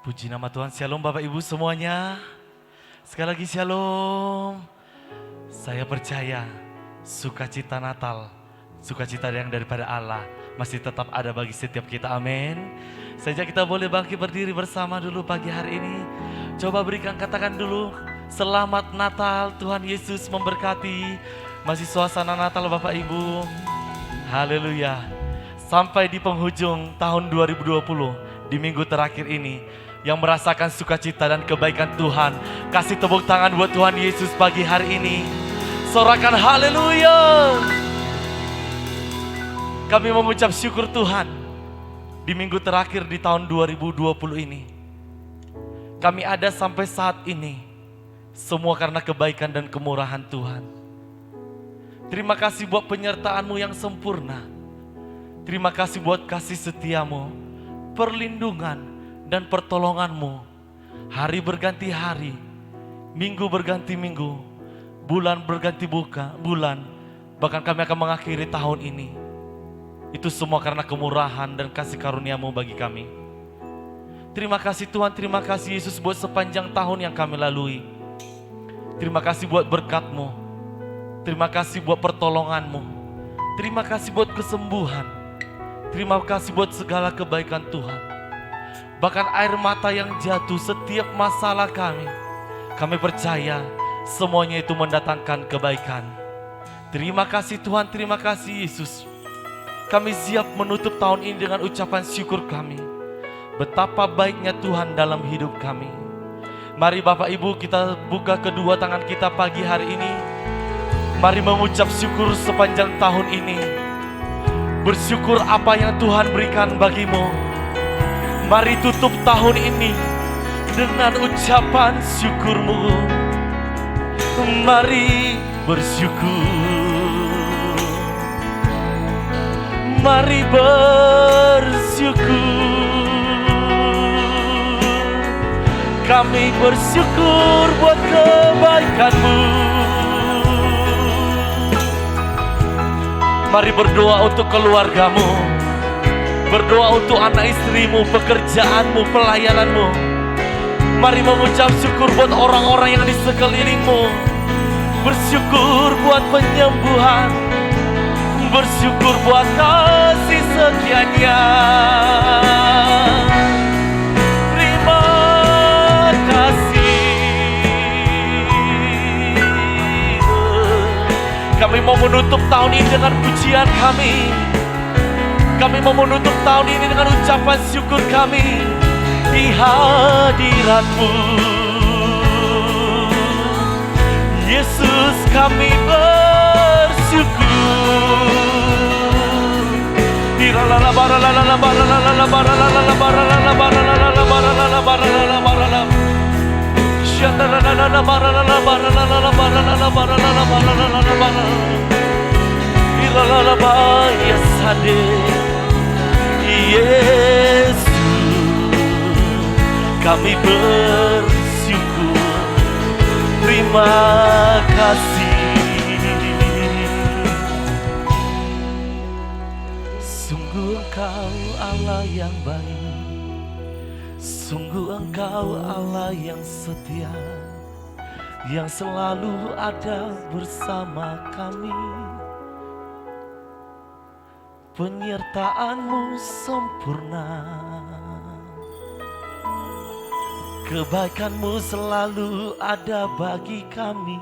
Puji nama Tuhan, shalom Bapak Ibu semuanya. Sekali lagi shalom. Saya percaya sukacita Natal, sukacita yang daripada Allah masih tetap ada bagi setiap kita, amin. Saja kita boleh bangkit berdiri bersama dulu pagi hari ini. Coba berikan, katakan dulu, selamat Natal, Tuhan Yesus memberkati. Masih suasana Natal Bapak Ibu. Haleluya. Sampai di penghujung tahun 2020, di minggu terakhir ini, yang merasakan sukacita dan kebaikan Tuhan, kasih tepuk tangan buat Tuhan Yesus pagi hari ini. Sorakan haleluya. Kami mengucap syukur Tuhan, di minggu terakhir di tahun 2020 ini, kami ada sampai saat ini, semua karena kebaikan dan kemurahan Tuhan. Terima kasih buat penyertaan-Mu yang sempurna. Terima kasih buat kasih setiamu, perlindungan dan pertolongan-Mu. Hari berganti hari, minggu berganti minggu, bulan berganti bulan, bahkan kami akan mengakhiri tahun ini. Itu semua karena kemurahan dan kasih karunia-Mu bagi kami. Terima kasih Tuhan, terima kasih Yesus buat sepanjang tahun yang kami lalui. Terima kasih buat berkat-Mu, terima kasih buat pertolongan-Mu, terima kasih buat kesembuhan, terima kasih buat segala kebaikan Tuhan. Bahkan air mata yang jatuh setiap masalah kami percaya semuanya itu mendatangkan kebaikan. Terima kasih Tuhan, terima kasih Yesus. Kami siap menutup tahun ini dengan ucapan syukur kami. Betapa baiknya Tuhan dalam hidup kami. Mari Bapak Ibu, kita buka kedua tangan kita pagi hari ini. Mari mengucap syukur sepanjang tahun ini. Bersyukur apa yang Tuhan berikan bagimu. Mari tutup tahun ini dengan ucapan syukur-Mu. Mari bersyukur. Mari bersyukur. Kami bersyukur buat kebaikan-Mu. Mari berdoa untuk keluarga-Mu. Berdoa untuk anak istrimu, pekerjaanmu, pelayananmu. Mari mengucap syukur buat orang-orang yang di sekelilingmu. Bersyukur buat penyembuhan. Bersyukur buat kasih setianya. Terima kasih. Kami mau menutup tahun ini dengan pujian kami. Kami mau menutup tahun ini dengan ucapan syukur kami di hadirat-Mu. Yesus, kami bersyukur. Yesus, kami bersyukur. Terima kasih. Sungguh Engkau Allah yang baik, sungguh Engkau Allah yang setia, yang selalu ada bersama kami. Penyertaan-Mu sempurna, kebaikan-Mu selalu ada bagi kami.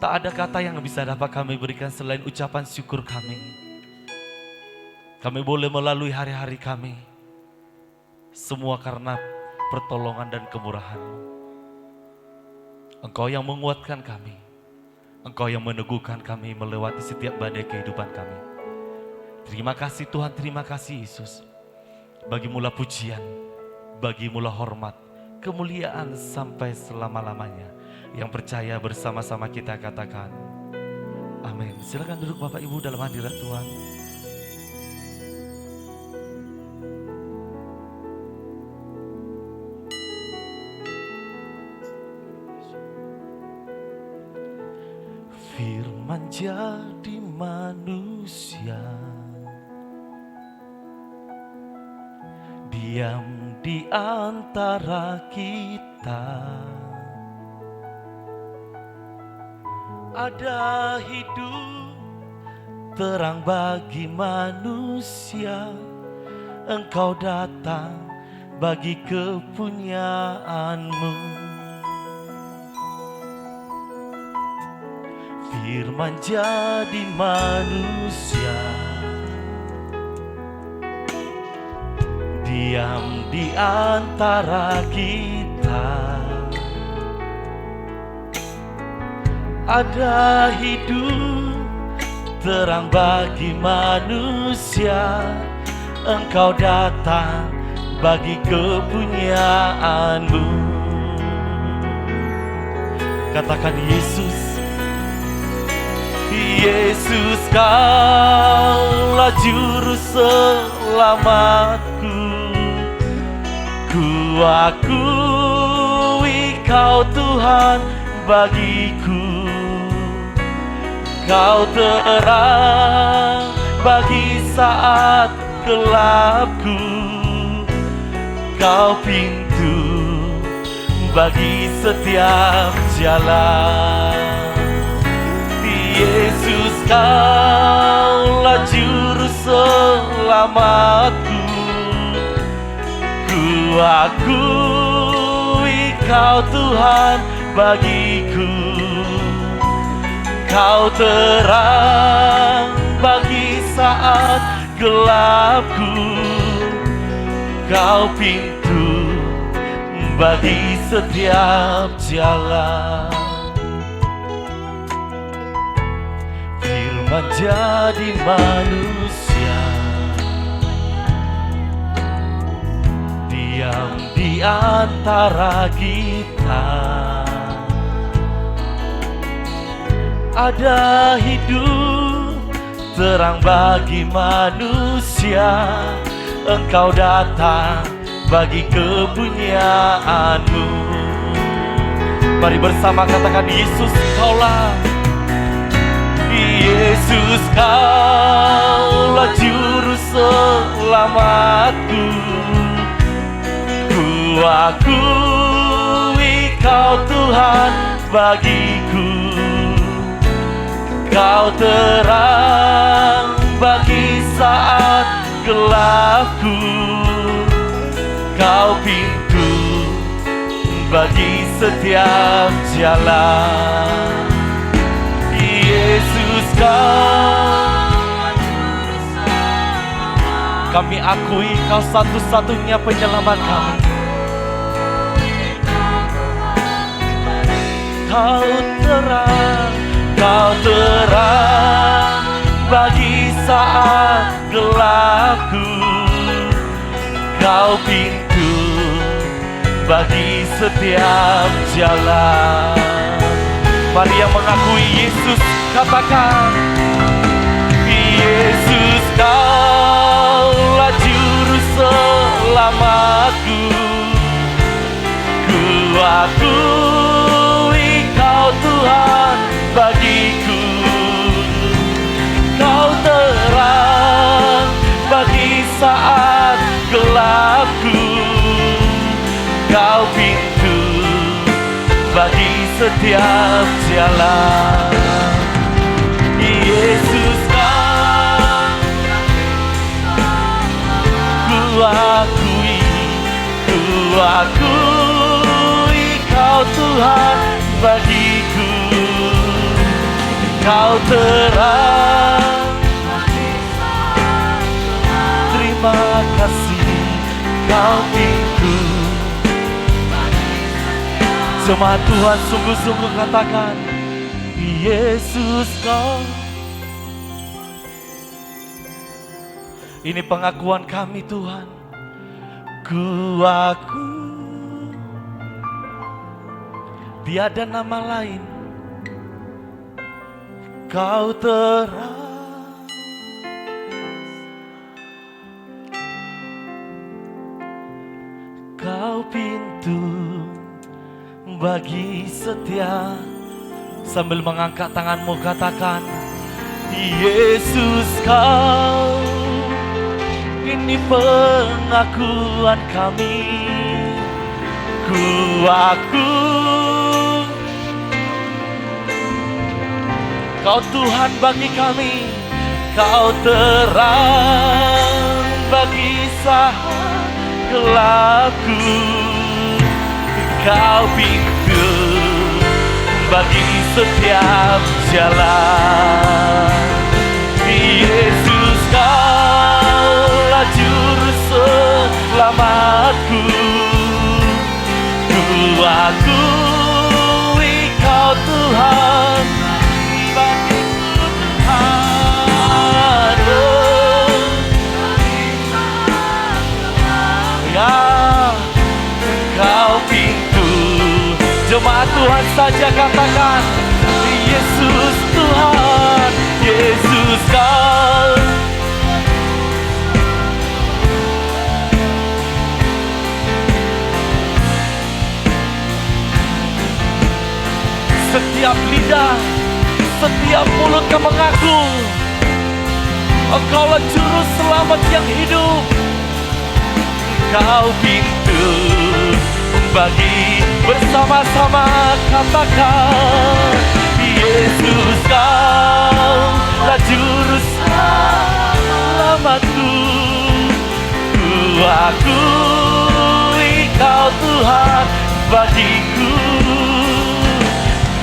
Tak ada kata yang bisa dapat kami berikan selain ucapan syukur kami. Kami boleh melalui hari-hari kami, semua karena pertolongan dan kemurahan-Mu. Engkau yang menguatkan kami, Engkau yang meneguhkan kami melewati setiap badai kehidupan kami. Terima kasih Tuhan, terima kasih Yesus. Bagimu-lah pujian, bagimu-lah hormat, kemuliaan sampai selama-lamanya. Yang percaya bersama-sama kita katakan, amin. Silakan duduk Bapak Ibu dalam hadirat Tuhan. Firman jadi manusia, diam di antara kita. Ada hidup terang bagi manusia, Engkau datang bagi kepunyaanmu. Firman jadi manusia, diam di antara kita. Ada hidup terang bagi manusia, Engkau datang bagi kepunyaanmu. Katakan Yesus, Yesus Kaulah juru selamatku. Ku akui Kau Tuhan bagiku. Kau terang bagi saat gelapku. Kau pintu bagi setiap jalan. Yesus Kaulah juru selamatku. Ku akui Kau Tuhan bagiku. Kau terang bagi saat gelapku. Kau pintu bagi setiap jalan. Firman jadi manusia, diam di antara kita. Ada hidup terang bagi manusia, Engkau datang bagi kepunyaanmu. Mari bersama katakan Yesus Kaulah. Yesus Kaulah juru selamatku. Ku akui Kau Tuhan bagiku. Kau terang bagi saat gelapku. Kau pintu bagi setiap jalan. Yesus kami akui Kau satu-satunya penyelamat kami. Kau terang bagi saat gelapku. Kau pintu bagi setiap jalan. Mari yang mengakui Yesus katakan, Yesus Kaulah juru selamatku. Ku akui Kau Tuhan bagiku. Kau terang bagi saat gelapku. Kau pintu bagi setiap jalan. Yesus ku akui Kau Tuhan bagiku. Kau terang, terima kasih Kau pintu. Jemaat Tuhan sungguh-sungguh katakan, Yesus Kau. Ini pengakuan kami Tuhan. Ku tiada nama lain. Kau terang, Kau pintu bagi setia. Sambil mengangkat tanganmu katakan, Yesus Kau, Ini pengakuan kami, ku aku Kau Tuhan bagi kami, Kau terang bagi saat gelapku, Kau pintu bagi setiap jalan. Yesus, Kaulah juru selamatku, ku akui Kau Tuhan bagiku, Tuhan. Ya, Kau pintu. Jemaat Tuhan saja katakan, Yesus Tuhan, Yesus Kau. Setiap lidah, setiap mulut kau mengaku, Engkaulah juru selamat yang hidup. Kau pintu bagi bersama-sama katakan, Yesus Kaulah juru selamatku, ku akui Kau Tuhan bagiku,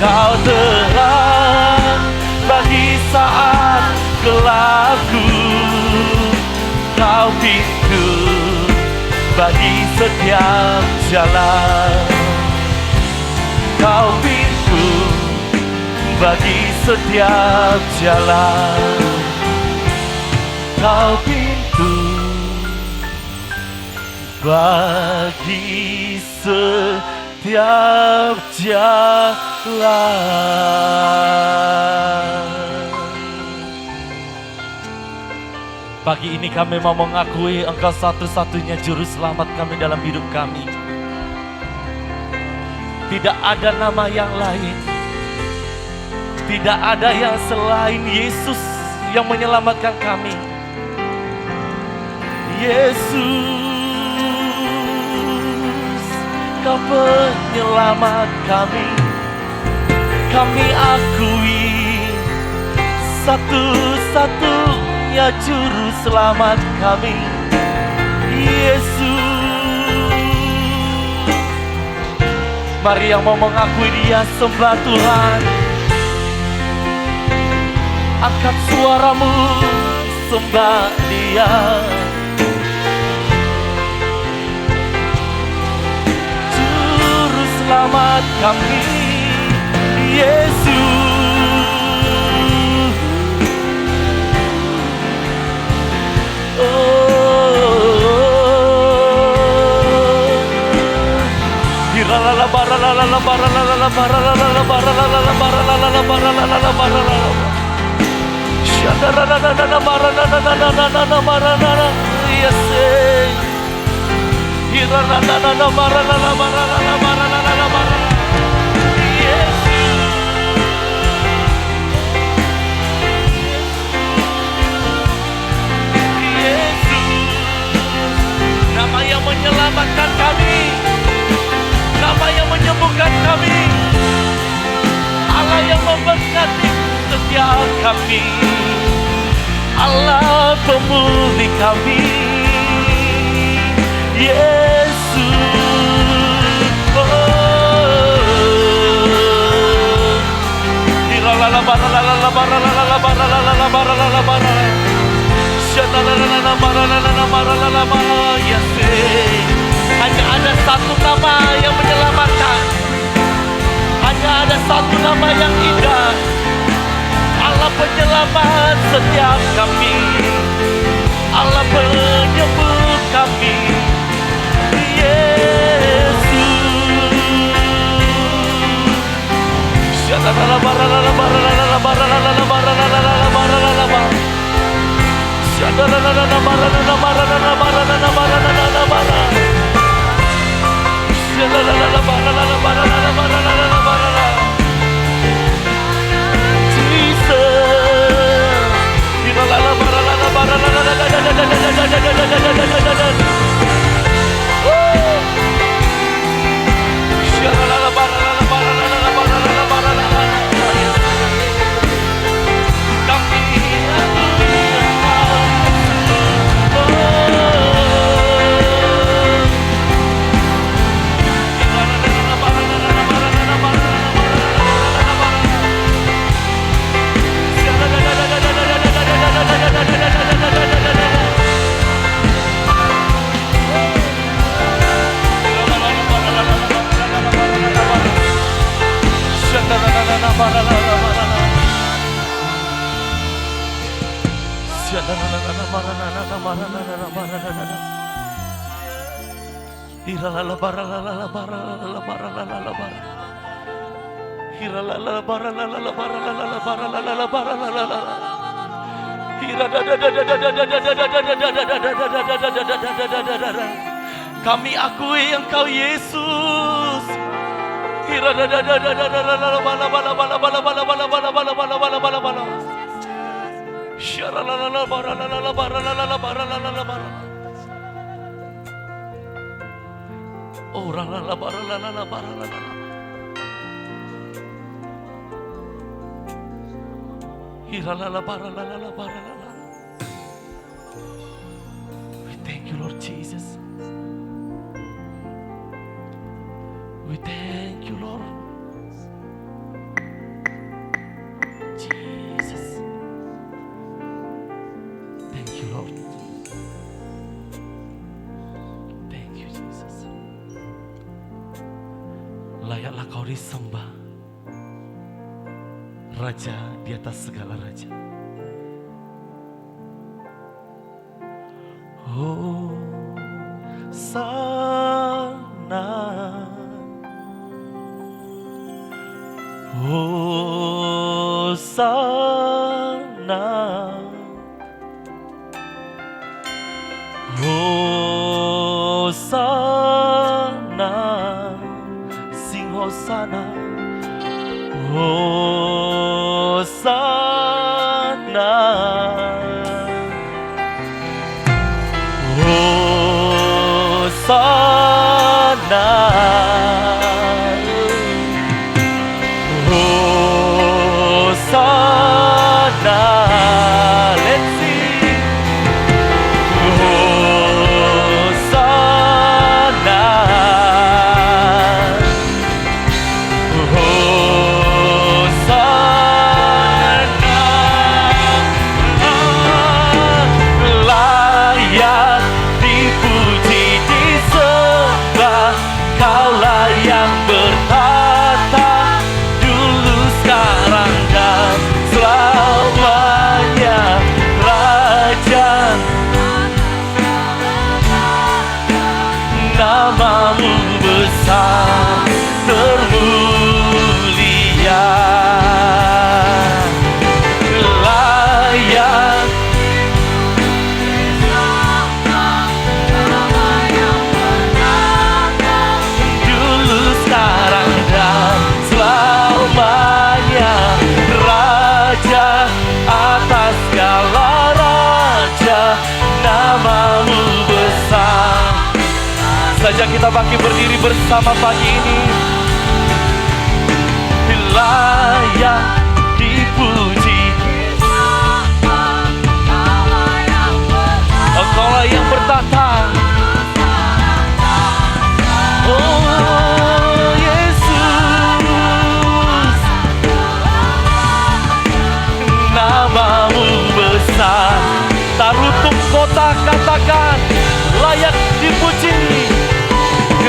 Kau terang bagi saat gelapku, Kau pintu bagi setiap jalan. Kau pintu bagi setiap jalan. Kau pintu bagi setiap jalan. Pagi ini kami mau mengakui Engkau satu-satunya juru selamat kami dalam hidup kami. Tidak ada nama yang lain, tidak ada yang selain Yesus yang menyelamatkan kami. Yesus, Kau penyelamat kami. Kami akui satu-satunya juru selamat kami, Yesus. Mari yang mau mengakui Dia, sembah Tuhan. Angkat suaramu, sembah Dia. Juru selamat kami, Yesus. Nama yang menyelamatkan kami, nama yang menyembuhkan kami, Allah yang memberkati setiap kami, Allah pemulih kami, Yesus. Hanya ada satu nama yang menyelamatkan, hanya ada satu nama yang indah, Allah penyelamat setiap kami, Allah penyembuh kami, Yesus. Jesus. Kami akui Engkau Yesus. We thank you, Lord Jesus. We thank you, Lord Jesus. Thank you, Lord. Thank you, Jesus. Layaklah Kau disembah, Raja di atas segala raja. Oh, sana. Hosana, Hosana, sing Hosana, Hosana, Hosana. Let's sing. Hosanna, Hosanna. Layak dipuji, disembah, Kaulah yang bertata dulu, sekarang dan selamanya. Raja, namamu besar termulia. Layak dulu, sekarang dan selamanya. Raja atas segala raja, namamu besar. Saja kita bangkit berdiri bersama pagi ini. Layak dipuji, Engkaulah yang bertata. Oh Yesus, namamu besar. Tarutung kota, katakan layak dipuji.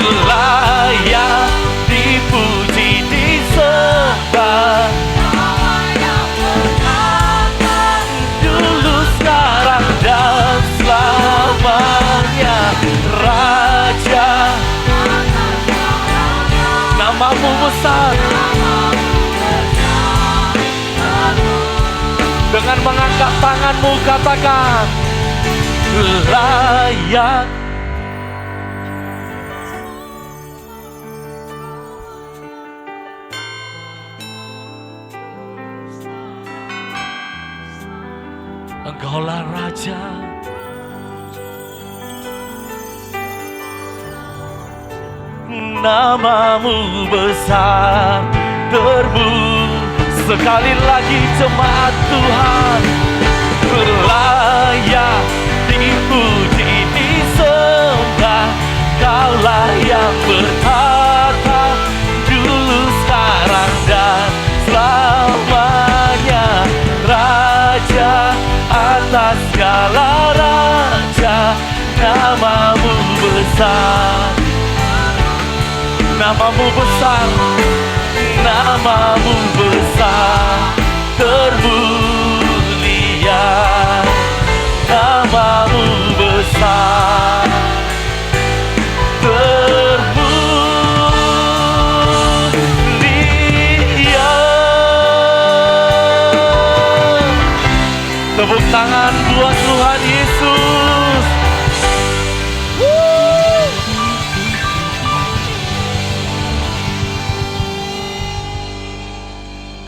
Layak dipuji, disembah, dulu, sekarang dan selamanya. Raja, namamu besar. Dengan mengangkat tanganmu katakan layak. Engkaulah Raja, namamu besar sekali lagi jemaat Tuhan. Layak dipuji, disembah, Kaulah yang bertata dulu, sekarang dan selamanya. Raja atas segala raja, namamu besar. Namamu besar, namamu besar termulia. Tuhan Yesus.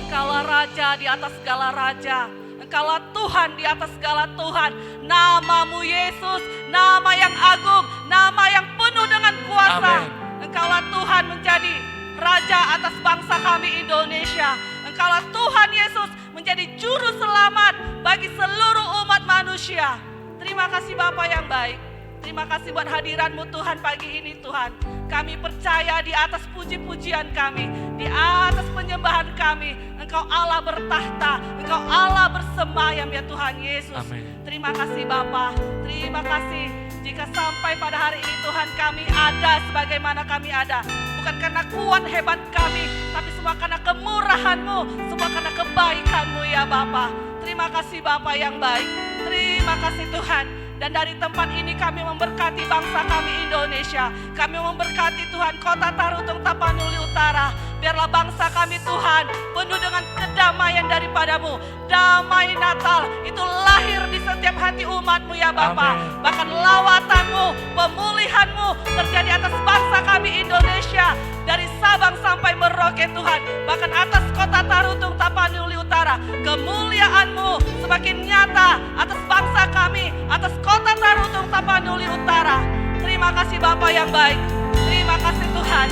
Engkaulah Raja di atas segala Raja. Engkaulah Tuhan di atas segala Tuhan. Namamu Yesus, nama yang agung, nama yang penuh dengan kuasa. Amin. Engkaulah Tuhan menjadi Raja atas bangsa kami Indonesia. Engkaulah Tuhan Yesus menjadi juru selamat bagi seluruh umat manusia. Terima kasih Bapa yang baik. Terima kasih buat hadiran-Mu Tuhan pagi ini Tuhan. Kami percaya di atas puji-pujian kami, di atas penyembahan kami, Engkau Allah bertahta, Engkau Allah bersemayam ya Tuhan Yesus. Amin. Terima kasih Bapa, terima kasih jika sampai pada hari ini Tuhan kami ada sebagaimana kami ada. Bukan karena kuat hebat kami, tapi semua karena kemurahan-Mu, semua karena kebaikan-Mu ya Bapa. Terima kasih Bapa yang baik, terima kasih Tuhan. Dan dari tempat ini kami memberkati bangsa kami Indonesia. Kami memberkati Tuhan kota Tarutung Tapanuli Utara. Biarlah bangsa kami Tuhan penuh dengan kedamaian daripada-Mu. Damai Natal itu lahir di setiap hati umat-Mu ya Bapa. Amin. Bahkan lawatan-Mu, pemulihan-Mu terjadi atas bangsa kami Indonesia. Dari Sabang sampai Merauke Tuhan. Bahkan atas kota Tarutung Tapanuli Utara. Kemuliaan-Mu semakin nyata atas bangsa kami. Atas kota Tarutung Tapanuli Utara. Terima kasih Bapa yang baik. Terima kasih Tuhan.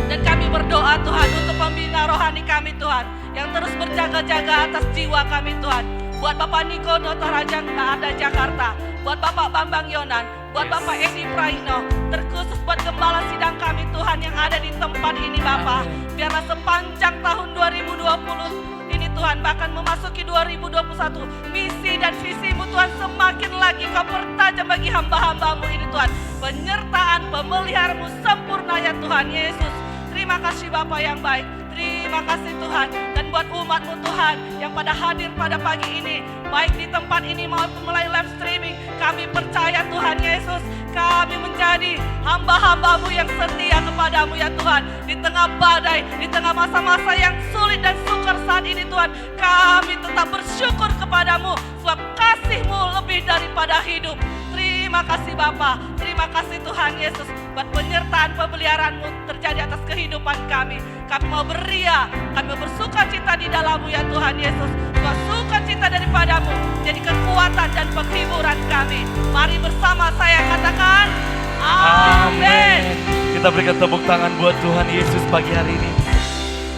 Dan kami berdoa Tuhan untuk pembina rohani kami Tuhan. Yang terus berjaga-jaga atas jiwa kami Tuhan. Buat Bapak Niko Notoraja ada Jakarta. Buat Bapak Bambang Yonan. Buat Bapak Edi Praino. Terkhusus buat gembala sidang kami Tuhan yang ada di tempat ini Bapak. Biarlah sepanjang tahun 2020 ini Tuhan, bahkan memasuki 2021, misi dan visi-Mu Tuhan semakin lagi Kau pertajam bagi hamba-hamba-Mu ini Tuhan. Penyertaan, pemeliharaan-Mu sempurna ya Tuhan Yesus. Terima kasih Bapa yang baik. Terima kasih Tuhan. Dan buat umat-Mu Tuhan yang pada hadir pada pagi ini, baik di tempat ini maupun melalui live streaming, kami percaya Tuhan Yesus, kami menjadi hamba-hamba-Mu yang setia kepada-Mu ya Tuhan. Di tengah badai, di tengah masa-masa yang sulit dan sukar saat ini Tuhan, kami tetap bersyukur kepada-Mu sebab kasih-Mu lebih daripada hidup. Terima kasih Bapa, terima kasih Tuhan Yesus buat penyertaan pemeliharaan-Mu terjadi atas kehidupan kami. Kami mau beria, kami mau bersuka cita di dalam-Mu ya Tuhan Yesus. Buat sukacita daripada-Mu jadi kekuatan dan penghiburan kami. Mari bersama saya katakan amin. Kita berikan tepuk tangan buat Tuhan Yesus pagi hari ini.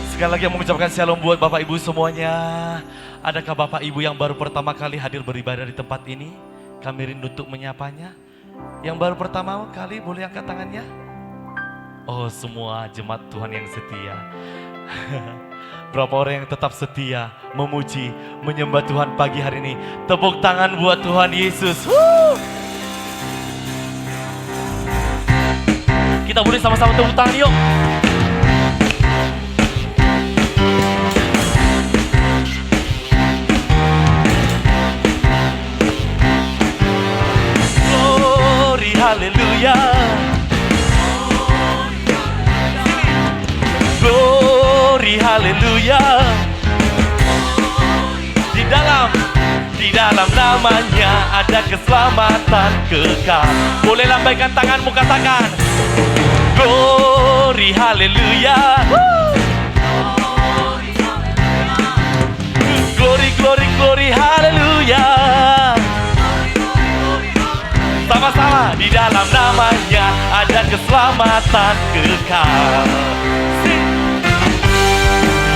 Sekali lagi mengucapkan shalom buat Bapak Ibu semuanya. Adakah Bapak Ibu yang baru pertama kali hadir beribadah di tempat ini? Kami rindu untuk menyapanya. Yang baru pertama kali boleh angkat tangannya? Oh, semua jemaat Tuhan yang setia. Berapa orang yang tetap setia, memuji, menyembah Tuhan pagi hari ini. Tepuk tangan buat Tuhan Yesus. Kita boleh sama-sama tepuk tangan yuk. Glory, haleluya. Glory, haleluya. Di dalam namanya ada keselamatan kekal. Boleh lambaikan tanganmu, katakan glory, haleluya. Glory, glory, glory, haleluya. Sama-sama, di dalam namanya ada keselamatan kekal.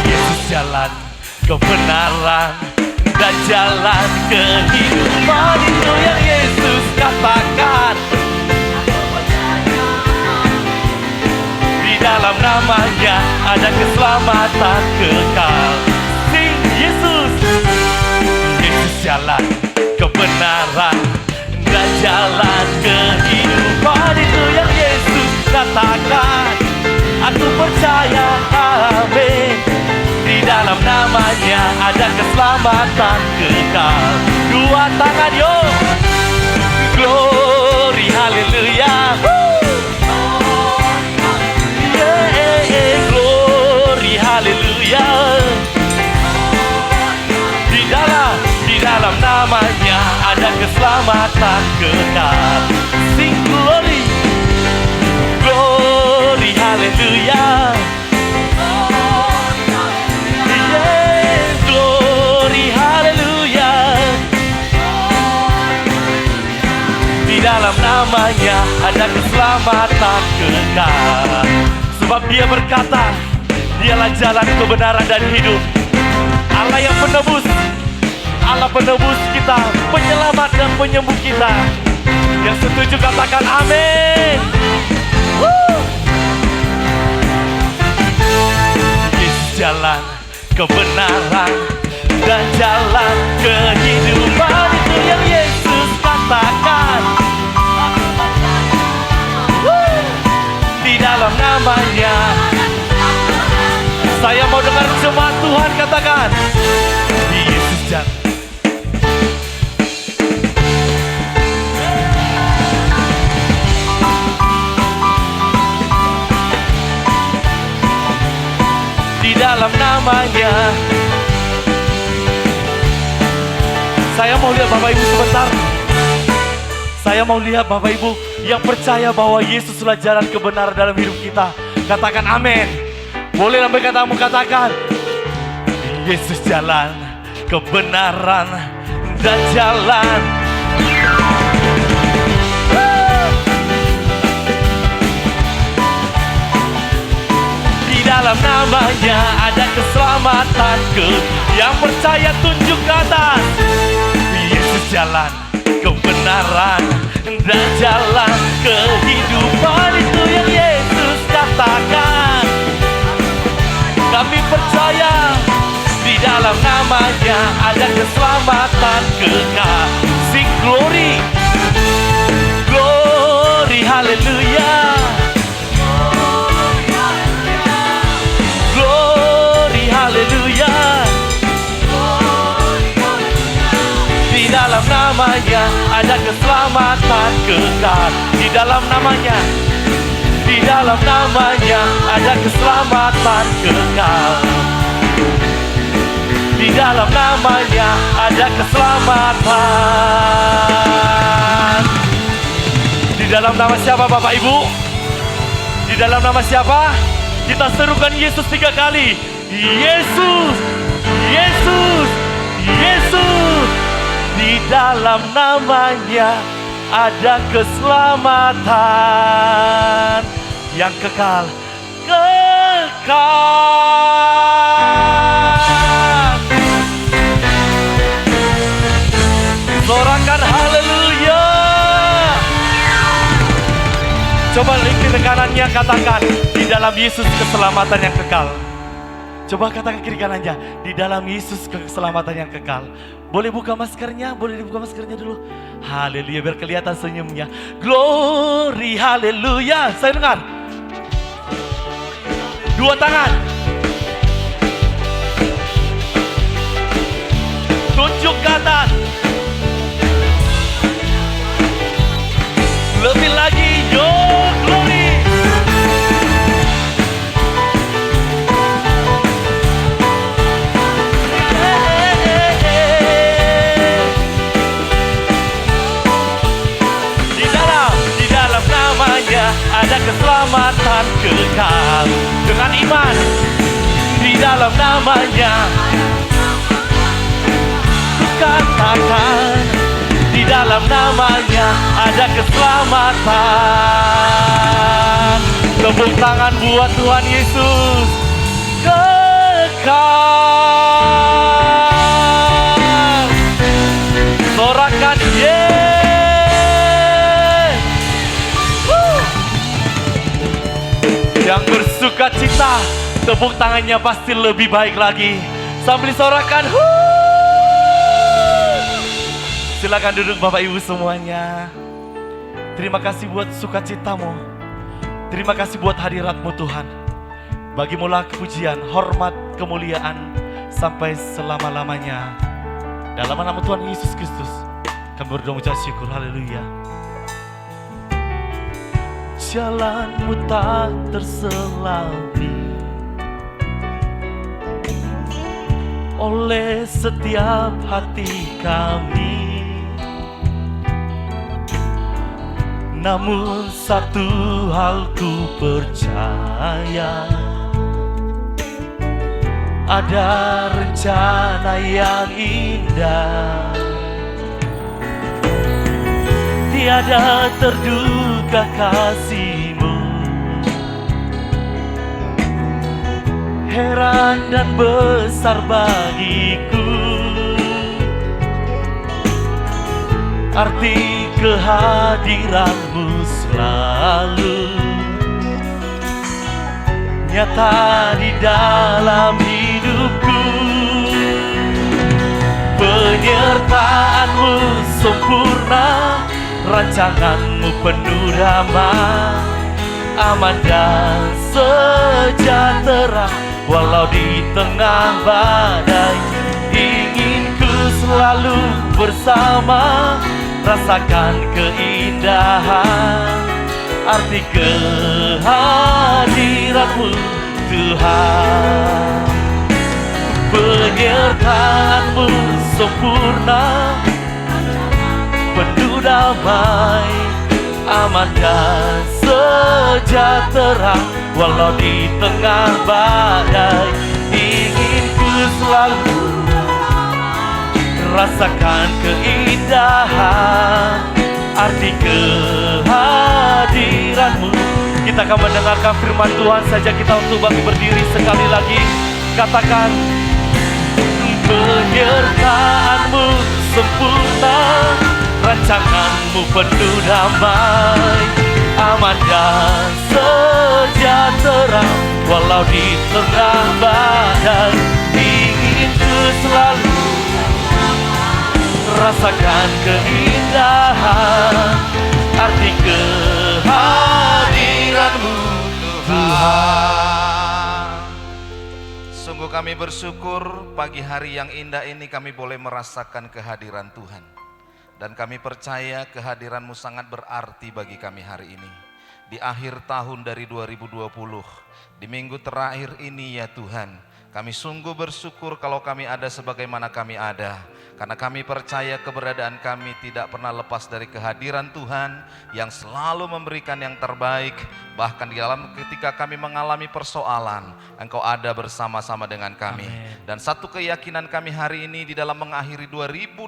Yesus jalan kebenaran dan jalan kehidupan, itu yang Yesus katakan. Di dalam namanya ada keselamatan kekal. Sing Yesus. Yesus jalan kebenaran dan jalan kehidupan, itu yang Yesus katakan. Aku percaya, amin. Di dalam namanya ada keselamatan kekal. Dua tangan yo. Glory, haleluya. Glory, haleluya. Di dalam namanya keselamatan kekal. Sing glory, glory, haleluya. Yeah, glory, haleluya. Di dalam namanya ada keselamatan kekal. Sebab dia berkata, dialah jalan kebenaran dan hidup. Allah yang penebus, Allah penebus kita, penyelamat dan penyembuh kita. Yang setuju katakan amin. Yesus jalan kebenaran dan jalan kehidupan, itu yang Yesus katakan. Di dalam namanya, saya mau dengar jemaat Tuhan katakan, Yesus jalan. Di dalam namanya. Saya mau lihat Bapak Ibu sebentar. Saya mau lihat Bapak Ibu yang percaya bahwa Yesuslah jalan kebenaran dalam hidup kita. Katakan amin. Boleh sampai katamu katakan, Yesus jalan kebenaran dan jalan. Di dalam namanya ada keselamatan yang percaya tunjuk ke atas. Yesus jalan kebenaran dan jalan kehidupan, itu yang Yesus katakan. Kami percaya di dalam namanya ada keselamatan kekal. Sing glory, glory, haleluya. Glory, haleluya. Di dalam namanya ada keselamatan kekal. Di dalam namanya, di dalam namanya ada keselamatan kekal. Di dalam namanya ada keselamatan. Di dalam nama siapa Bapak Ibu? Di dalam nama siapa? Kita serukan Yesus 3 kali. Yesus, Yesus, Yesus. Di dalam namanya ada keselamatan yang kekal. Kekal. Sorakan haleluya. Coba kiri kanannya katakan, di dalam Yesus keselamatan yang kekal. Coba katakan kiri kanannya, di dalam Yesus keselamatan yang kekal. Boleh buka maskernya, boleh dibuka maskernya dulu. Haleluya, biar kelihatan senyumnya. Glory, haleluya. Saya dengar. 2 tangan. Tunjuk ke atas. Lebih lagi, yo glory. Di dalam namanya ada keselamatan kekal. Dengan iman, di dalam namanya katakan, di dalam namanya ada keselamatan. Tepuk tangan buat Tuhan Yesus. Kekal. Sorakan yes. Yang bersuka cita, tepuk tangannya pasti lebih baik lagi. Sambil sorakan. Silakan duduk Bapak Ibu semuanya. Terima kasih buat sukacitamu. Terima kasih buat hadiratmu Tuhan. Bagimulah kepujian, hormat, kemuliaan sampai selama-lamanya. Dalam nama Tuhan Yesus Kristus kami berdoa mengucap syukur. Haleluya. Jalanmu tak terselami oleh setiap hati kami. Namun satu hal ku percaya, ada rencana yang indah. Tiada terduga kasih-Mu, heran dan besar bagiku. Arti kehadiran-Mu selalu nyata di dalam hidupku. Penyertaan-Mu sempurna, rancangan-Mu penuh damai, aman dan sejahtera walau di tengah badai. Ingin ku selalu bersama, rasakan keindahan arti kehadiran-Mu Tuhan. Penyertaan-Mu sempurna, penuh damai, aman dan sejahtera walau di tengah badai. Ingin ku selalu rasakan keindahan arti kehadiran-Mu. Kita akan mendengarkan firman Tuhan saja. Kita untuk bangkit berdiri sekali lagi. Katakan, penyertaan-Mu sempurna, rancangan-Mu penuh damai, aman dan sejahtera walau di tengah badai. Ingin ku selalu rasakan keindahan arti kehadiran-Mu Tuhan. Sungguh kami bersyukur pagi hari yang indah ini kami boleh merasakan kehadiran Tuhan. Dan kami percaya kehadiran-Mu sangat berarti bagi kami hari ini. Di akhir tahun dari 2020, di minggu terakhir ini ya Tuhan, kami sungguh bersyukur kalau kami ada sebagaimana kami ada. Karena kami percaya keberadaan kami tidak pernah lepas dari kehadiran Tuhan yang selalu memberikan yang terbaik. Bahkan di dalam ketika kami mengalami persoalan, Engkau ada bersama-sama dengan kami. Amen. Dan satu keyakinan kami hari ini di dalam mengakhiri 2020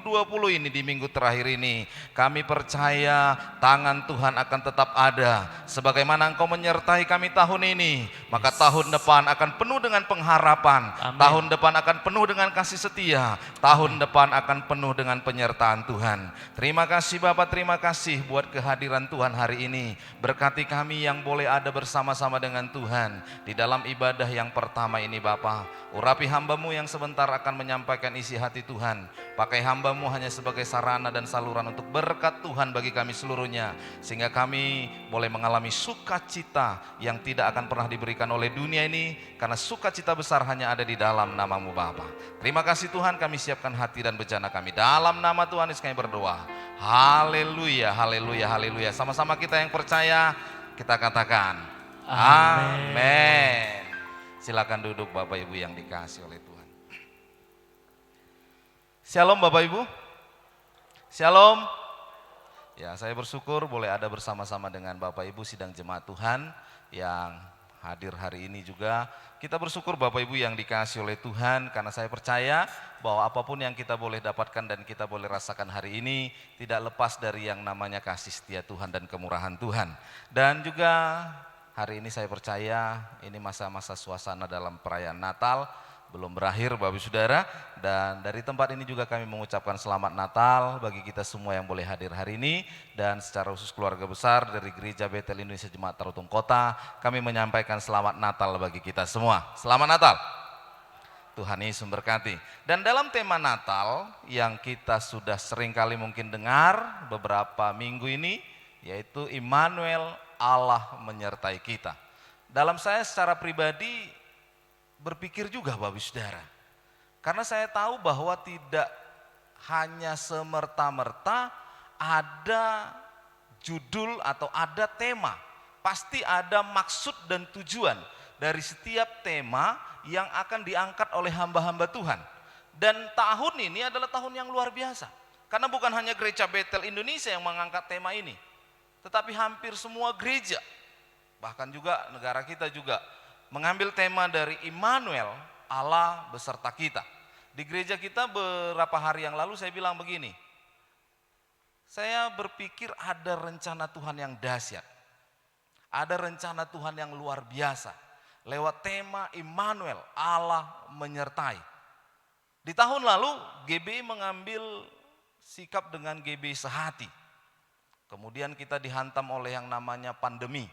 ini, di minggu terakhir ini, kami percaya tangan Tuhan akan tetap ada. Sebagaimana Engkau menyertai kami tahun ini, maka tahun depan akan penuh dengan pengharapan. Amen. Tahun depan akan penuh dengan kasih setia. Tahun depan akan penuh dengan penyertaan Tuhan. Terima kasih Bapak, terima kasih buat kehadiran Tuhan hari ini. Berkati kami yang boleh ada bersama-sama dengan Tuhan di dalam ibadah yang pertama ini Bapak. Urapi hamba-Mu yang sebentar akan menyampaikan isi hati Tuhan. Pakai hamba-Mu hanya sebagai sarana dan saluran untuk berkat Tuhan bagi kami seluruhnya. Sehingga kami boleh mengalami sukacita yang tidak akan pernah diberikan oleh dunia ini. Karena sukacita besar hanya ada di dalam nama-Mu Bapa. Terima kasih Tuhan, kami siapkan hati dan bejana kami. Dalam nama Tuhan Yesus kami berdoa. Haleluya, haleluya, haleluya. Sama-sama kita yang percaya, kita katakan amin. Silakan duduk Bapak Ibu yang dikasihi oleh Tuhan. Shalom Bapak Ibu. Shalom. Ya, saya bersyukur boleh ada bersama-sama dengan Bapak Ibu sidang jemaat Tuhan yang hadir hari ini juga. Kita bersyukur Bapak Ibu yang dikasihi oleh Tuhan, karena saya percaya bahwa apapun yang kita boleh dapatkan dan kita boleh rasakan hari ini tidak lepas dari yang namanya kasih setia Tuhan dan kemurahan Tuhan. Dan juga hari ini saya percaya ini masa-masa suasana dalam perayaan Natal belum berakhir Bapak Ibu Saudara. Dan dari tempat ini juga kami mengucapkan selamat Natal bagi kita semua yang boleh hadir hari ini. Dan secara khusus keluarga besar dari Gereja Betel Indonesia Jemaat Tarutung Kota, kami menyampaikan selamat Natal bagi kita semua. Selamat Natal. Tuhan Yesus memberkati. Dan dalam tema Natal yang kita sudah sering kali mungkin dengar beberapa minggu ini, yaitu Immanuel, Allah menyertai kita. Dalam saya secara pribadi berpikir juga Bapak Saudara, karena saya tahu bahwa tidak hanya semerta-merta ada judul atau ada tema, pasti ada maksud dan tujuan dari setiap tema yang akan diangkat oleh hamba-hamba Tuhan. Dan tahun ini adalah tahun yang luar biasa, karena bukan hanya Gereja Betel Indonesia yang mengangkat tema ini, tetapi hampir semua gereja, bahkan juga negara kita juga mengambil tema dari Immanuel, Allah beserta kita. Di gereja kita beberapa hari yang lalu saya bilang begini, saya berpikir ada rencana Tuhan yang dahsyat, ada rencana Tuhan yang luar biasa lewat tema Immanuel, Allah menyertai. Di tahun lalu GBI mengambil sikap dengan GBI sehati. Kemudian kita dihantam oleh yang namanya pandemi.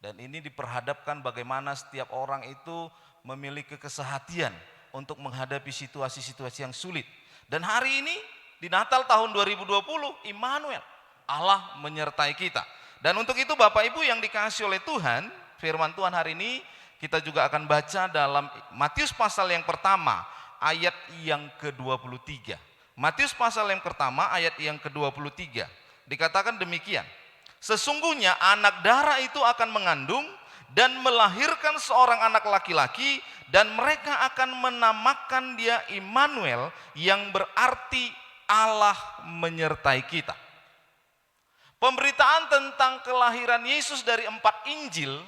Dan ini diperhadapkan bagaimana setiap orang itu memiliki kesehatian untuk menghadapi situasi-situasi yang sulit. Dan hari ini di Natal tahun 2020, Immanuel, Allah menyertai kita. Dan untuk itu Bapak Ibu yang dikasihi oleh Tuhan, firman Tuhan hari ini kita juga akan baca dalam Matius pasal yang pertama, ayat yang ke-23. Matius pasal yang pertama, ayat yang ke-23. Dikatakan demikian, sesungguhnya anak darah itu akan mengandung dan melahirkan seorang anak laki-laki, dan mereka akan menamakan dia Immanuel, yang berarti Allah menyertai kita. Pemberitaan tentang kelahiran Yesus dari 4 Injil,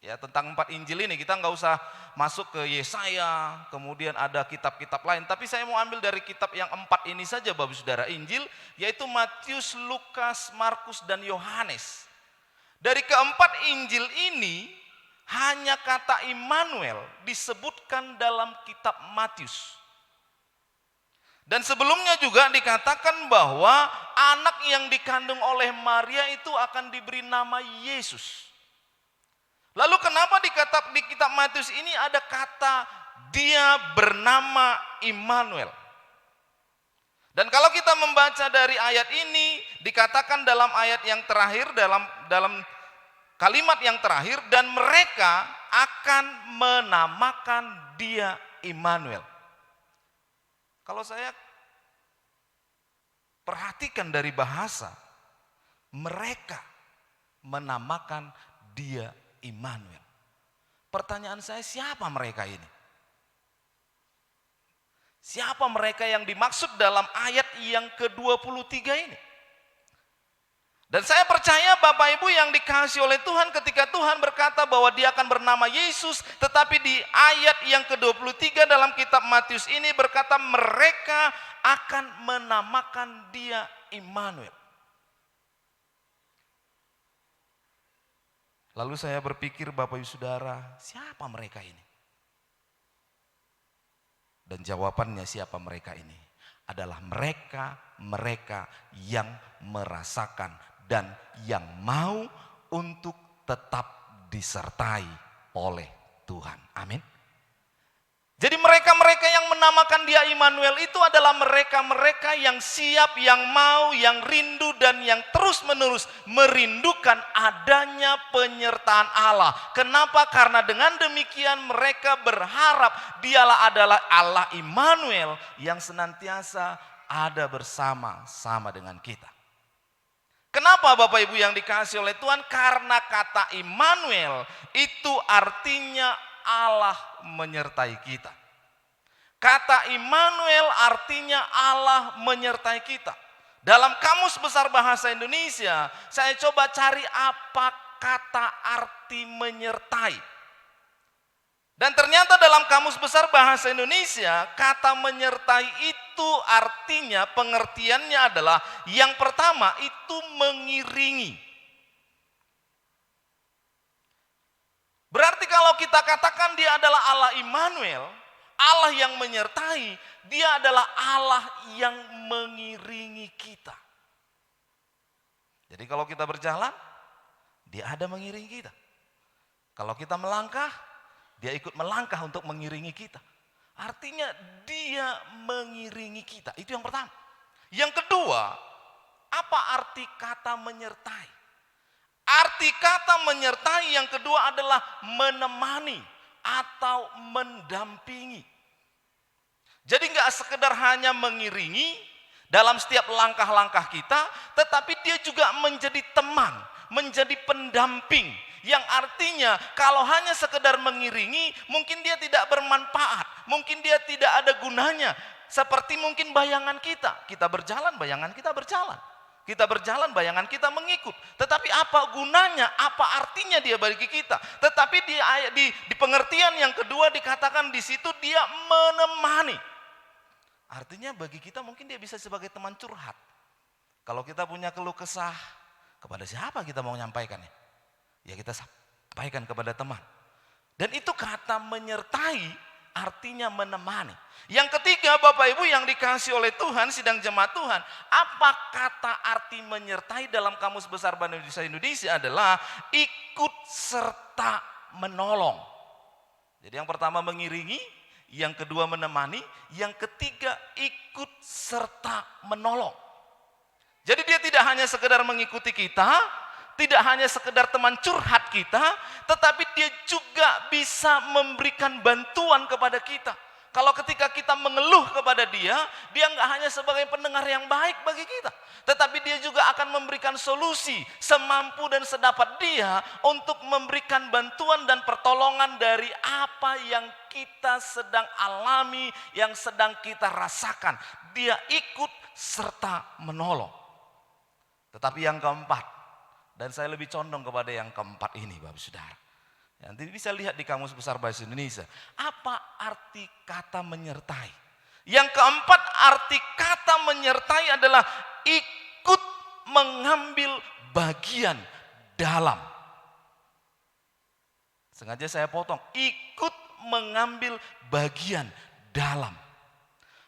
ya tentang 4 Injil ini kita nggak usah masuk ke Yesaya, kemudian ada kitab-kitab lain. Tapi saya mau ambil dari kitab yang 4 ini saja Bapak Saudara, Injil, yaitu Matius, Lukas, Markus, dan Yohanes. Dari keempat Injil ini, hanya kata Immanuel disebutkan dalam kitab Matius. Dan sebelumnya juga dikatakan bahwa anak yang dikandung oleh Maria itu akan diberi nama Yesus. Lalu kenapa di kitab Matius ini ada kata dia bernama Immanuel? Dan kalau kita membaca dari ayat ini, dikatakan dalam ayat yang terakhir, dalam kalimat yang terakhir, dan mereka akan menamakan dia Immanuel. Kalau saya perhatikan dari bahasa, mereka menamakan dia Immanuel. Pertanyaan saya, siapa mereka ini? Siapa mereka yang dimaksud dalam ayat yang ke-23 ini? Dan saya percaya Bapak Ibu yang dikasihi oleh Tuhan, ketika Tuhan berkata bahwa dia akan bernama Yesus, tetapi di ayat yang ke-23 dalam kitab Matius ini berkata mereka akan menamakan dia Immanuel. Lalu saya berpikir Bapak Ibu Saudara, siapa mereka ini? Dan jawabannya siapa mereka ini? Adalah mereka yang merasakan dan yang mau untuk tetap disertai oleh Tuhan. Amin. Jadi mereka-mereka yang menamakan dia Immanuel itu adalah mereka-mereka yang siap, yang mau, yang rindu, dan yang terus-menerus merindukan adanya penyertaan Allah. Kenapa? Karena dengan demikian mereka berharap dialah adalah Allah Immanuel yang senantiasa ada bersama-sama dengan kita. Kenapa Bapak Ibu yang dikasihi oleh Tuhan? Karena kata Immanuel itu artinya Allah menyertai kita. Kata Immanuel artinya Allah menyertai kita. Dalam Kamus Besar Bahasa Indonesia, saya coba cari apa kata arti menyertai. Dan ternyata dalam Kamus Besar Bahasa Indonesia, kata menyertai itu artinya, pengertiannya adalah yang pertama itu mengiringi. Berarti kalau kita katakan dia adalah Allah Immanuel, Allah yang menyertai, dia adalah Allah yang mengiringi kita. Jadi kalau kita berjalan, dia ada mengiringi kita. Kalau kita melangkah, dia ikut melangkah untuk mengiringi kita. Artinya dia mengiringi kita. Itu yang pertama. Yang kedua, apa arti kata menyertai? Arti kata menyertai yang kedua adalah menemani atau mendampingi. Jadi nggak sekedar hanya mengiringi dalam setiap langkah-langkah kita, tetapi dia juga menjadi teman, menjadi pendamping. Yang artinya kalau hanya sekedar mengiringi, mungkin dia tidak bermanfaat, mungkin dia tidak ada gunanya. Seperti mungkin bayangan kita berjalan, bayangan kita berjalan. Kita berjalan, bayangan kita mengikut. Tetapi apa gunanya, apa artinya dia bagi kita? Tetapi di pengertian yang kedua dikatakan di situ dia menemani. Artinya bagi kita mungkin dia bisa sebagai teman curhat. Kalau kita punya keluh kesah, kepada siapa kita mau menyampaikannya? Ya kita sampaikan kepada teman. Dan itu kata menyertai artinya menemani. Yang ketiga Bapak Ibu yang dikasih oleh Tuhan, sidang jemaat Tuhan, apa kata arti menyertai dalam Kamus Besar Bahasa Indonesia adalah ikut serta menolong. Jadi yang pertama mengiringi, yang kedua menemani, yang ketiga ikut serta menolong. Jadi dia tidak hanya sekedar mengikuti kita, tidak hanya sekedar teman curhat kita, tetapi dia juga bisa memberikan bantuan kepada kita. Kalau ketika kita mengeluh kepada dia nggak hanya sebagai pendengar yang baik bagi kita, tetapi dia juga akan memberikan solusi semampu dan sedapat dia untuk memberikan bantuan dan pertolongan dari apa yang kita sedang alami, yang sedang kita rasakan. Dia ikut serta menolong. Tetapi yang keempat, dan saya lebih condong kepada yang keempat ini Bapak Saudara. Nanti bisa lihat di Kamus Besar Bahasa Indonesia. Apa arti kata menyertai? Yang keempat arti kata menyertai adalah ikut mengambil bagian dalam. Sengaja saya potong. Ikut mengambil bagian dalam.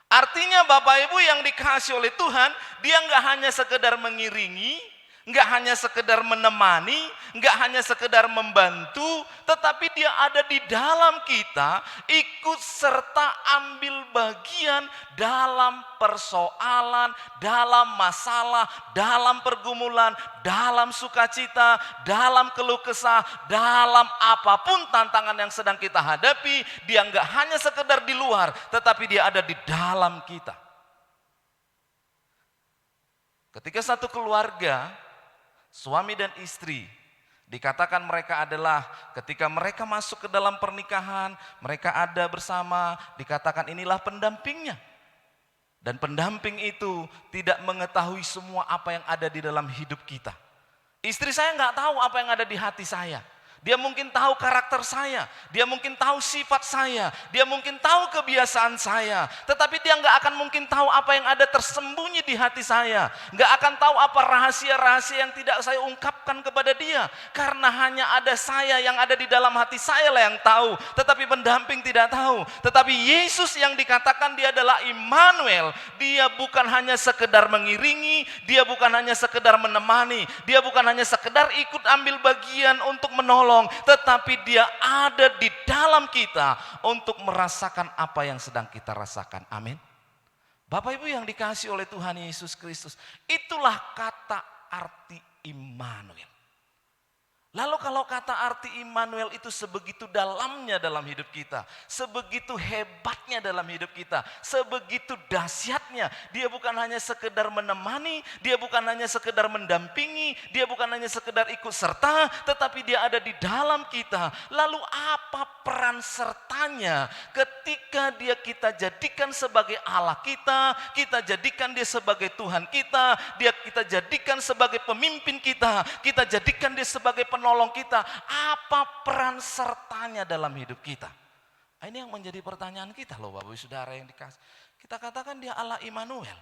Artinya Bapak Ibu yang dikasih oleh Tuhan, dia nggak hanya sekedar mengiringi, nggak hanya sekedar menemani, nggak hanya sekedar membantu, tetapi dia ada di dalam kita, ikut serta ambil bagian dalam persoalan, dalam masalah, dalam pergumulan, dalam sukacita, dalam keluh kesah, dalam apapun tantangan yang sedang kita hadapi, dia nggak hanya sekedar di luar, tetapi dia ada di dalam kita. Ketika satu keluarga, suami dan istri, dikatakan mereka adalah ketika mereka masuk ke dalam pernikahan, mereka ada bersama, dikatakan inilah pendampingnya. Dan pendamping itu tidak mengetahui semua apa yang ada di dalam hidup kita. Istri saya nggak tahu apa yang ada di hati saya. Dia mungkin tahu karakter saya, dia mungkin tahu sifat saya, dia mungkin tahu kebiasaan saya. Tetapi dia nggak akan mungkin tahu apa yang ada tersembunyi di hati saya. Nggak akan tahu apa rahasia-rahasia yang tidak saya ungkapkan kepada dia. Karena hanya ada saya yang ada di dalam hati saya lah yang tahu. Tetapi pendamping tidak tahu. Tetapi Yesus yang dikatakan dia adalah Immanuel. Dia bukan hanya sekedar mengiringi, dia bukan hanya sekedar menemani, dia bukan hanya sekedar ikut ambil bagian untuk menolong, tetapi dia ada di dalam kita untuk merasakan apa yang sedang kita rasakan. Amin. Bapak Ibu yang dikasihi oleh Tuhan Yesus Kristus, itulah kata arti Immanuel. Lalu kalau kata arti Immanuel itu sebegitu dalamnya dalam hidup kita, sebegitu hebatnya dalam hidup kita, sebegitu dahsyatnya, dia bukan hanya sekedar menemani, dia bukan hanya sekedar mendampingi, dia bukan hanya sekedar ikut serta, tetapi dia ada di dalam kita. Lalu apa peran sertanya ketika dia kita jadikan sebagai Allah kita jadikan dia sebagai Tuhan kita jadikan sebagai pemimpin kita jadikan dia sebagai penolong kita, apa peran sertanya dalam hidup kita? Ini yang menjadi pertanyaan kita loh Bapak Ibu Saudara yang dikasih. Kita katakan dia Allah Immanuel,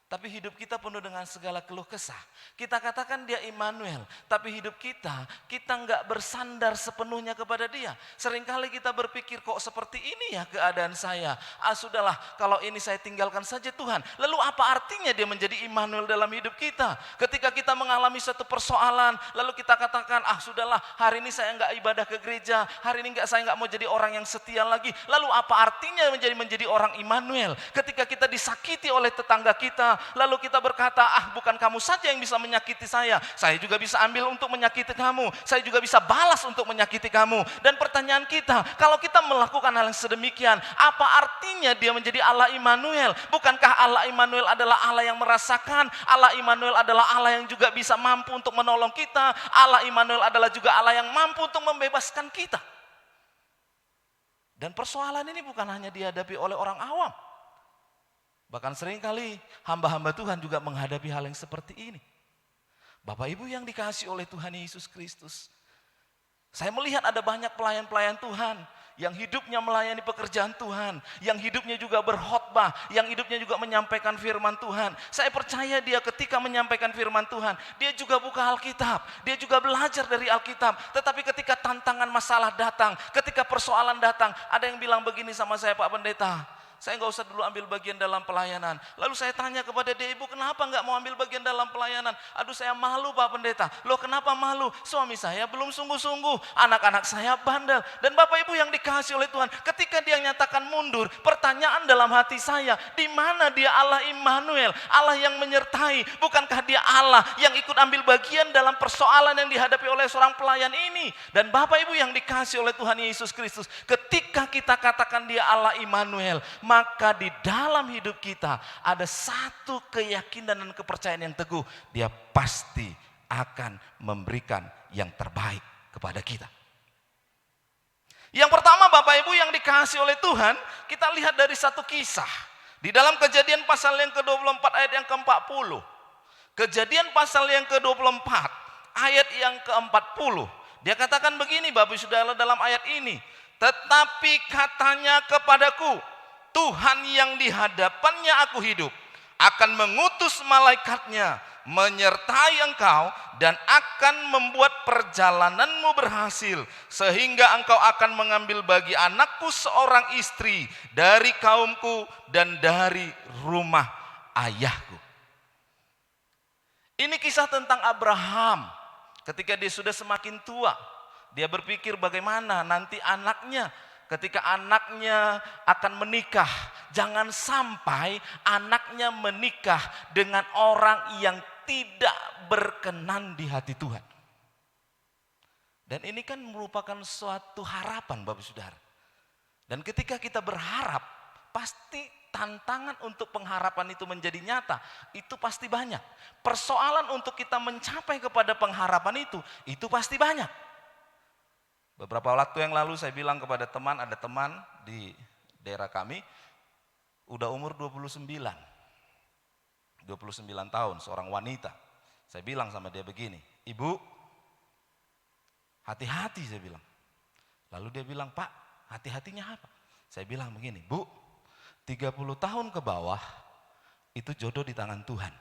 tapi hidup kita penuh dengan segala keluh kesah. Kita katakan dia Immanuel, tapi hidup kita nggak bersandar sepenuhnya kepada dia. Seringkali kita berpikir kok seperti ini ya keadaan saya. Sudahlah kalau ini saya tinggalkan saja Tuhan. Lalu apa artinya dia menjadi Immanuel dalam hidup kita? Ketika kita mengalami satu persoalan, lalu kita katakan sudahlah hari ini saya nggak ibadah ke gereja, hari ini saya nggak mau jadi orang yang setia lagi. Lalu apa artinya menjadi orang Immanuel? Ketika kita disakiti oleh tetangga kita, lalu kita berkata, bukan kamu saja yang bisa menyakiti saya juga bisa ambil untuk menyakiti kamu, saya juga bisa balas untuk menyakiti kamu. Dan pertanyaan kita, kalau kita melakukan hal yang sedemikian, apa artinya dia menjadi Allah Immanuel? Bukankah Allah Immanuel adalah Allah yang merasakan? Allah Immanuel adalah Allah yang juga bisa mampu untuk menolong kita. Allah Immanuel adalah juga Allah yang mampu untuk membebaskan kita. Dan persoalan ini bukan hanya dihadapi oleh orang awam. Bahkan seringkali hamba-hamba Tuhan juga menghadapi hal yang seperti ini. Bapak Ibu yang dikasihi oleh Tuhan Yesus Kristus, saya melihat ada banyak pelayan-pelayan Tuhan yang hidupnya melayani pekerjaan Tuhan, yang hidupnya juga berkhotbah, yang hidupnya juga menyampaikan firman Tuhan. Saya percaya dia ketika menyampaikan firman Tuhan, dia juga buka Alkitab, dia juga belajar dari Alkitab. Tetapi ketika tantangan masalah datang, ketika persoalan datang, ada yang bilang begini sama saya, Pak Pendeta, saya nggak usah dulu ambil bagian dalam pelayanan. Lalu saya tanya kepada dia, ibu kenapa nggak mau ambil bagian dalam pelayanan? Aduh saya malu Pak Pendeta. Loh kenapa malu? Suami saya belum sungguh-sungguh, anak-anak saya bandel. Dan Bapak Ibu yang dikasihi oleh Tuhan, ketika dia nyatakan mundur, pertanyaan dalam hati saya, di mana dia Allah Immanuel, Allah yang menyertai? Bukankah dia Allah yang ikut ambil bagian dalam persoalan yang dihadapi oleh seorang pelayan ini? Dan Bapak Ibu yang dikasihi oleh Tuhan Yesus Kristus, ketika kita katakan dia Allah Immanuel, maka di dalam hidup kita ada satu keyakinan dan kepercayaan yang teguh. Dia pasti akan memberikan yang terbaik kepada kita. Yang pertama Bapak Ibu yang dikasihi oleh Tuhan, kita lihat dari satu kisah. Di dalam Kejadian pasal yang ke-24 ayat yang ke-40. Kejadian pasal yang ke-24 ayat yang ke-40. Dia katakan begini Bapak Saudara dalam ayat ini. Tetapi katanya kepadaku, Tuhan yang di hadapannya aku hidup akan mengutus malaikatnya menyertai engkau dan akan membuat perjalananmu berhasil sehingga engkau akan mengambil bagi anakku seorang istri dari kaumku dan dari rumah ayahku. Ini kisah tentang Abraham ketika dia sudah semakin tua. Dia berpikir bagaimana nanti anaknya, ketika anaknya akan menikah, jangan sampai anaknya menikah dengan orang yang tidak berkenan di hati Tuhan. Dan ini kan merupakan suatu harapan Bapak Saudara. Dan ketika kita berharap, pasti tantangan untuk pengharapan itu menjadi nyata, itu pasti banyak. Persoalan untuk kita mencapai kepada pengharapan itu pasti banyak. Beberapa waktu yang lalu saya bilang kepada teman, ada teman di daerah kami, udah umur 29 tahun, seorang wanita. Saya bilang sama dia begini, ibu, hati-hati saya bilang. Lalu dia bilang, Pak, hati-hatinya apa? Saya bilang begini, Bu, 30 tahun ke bawah, itu jodoh di tangan Tuhan.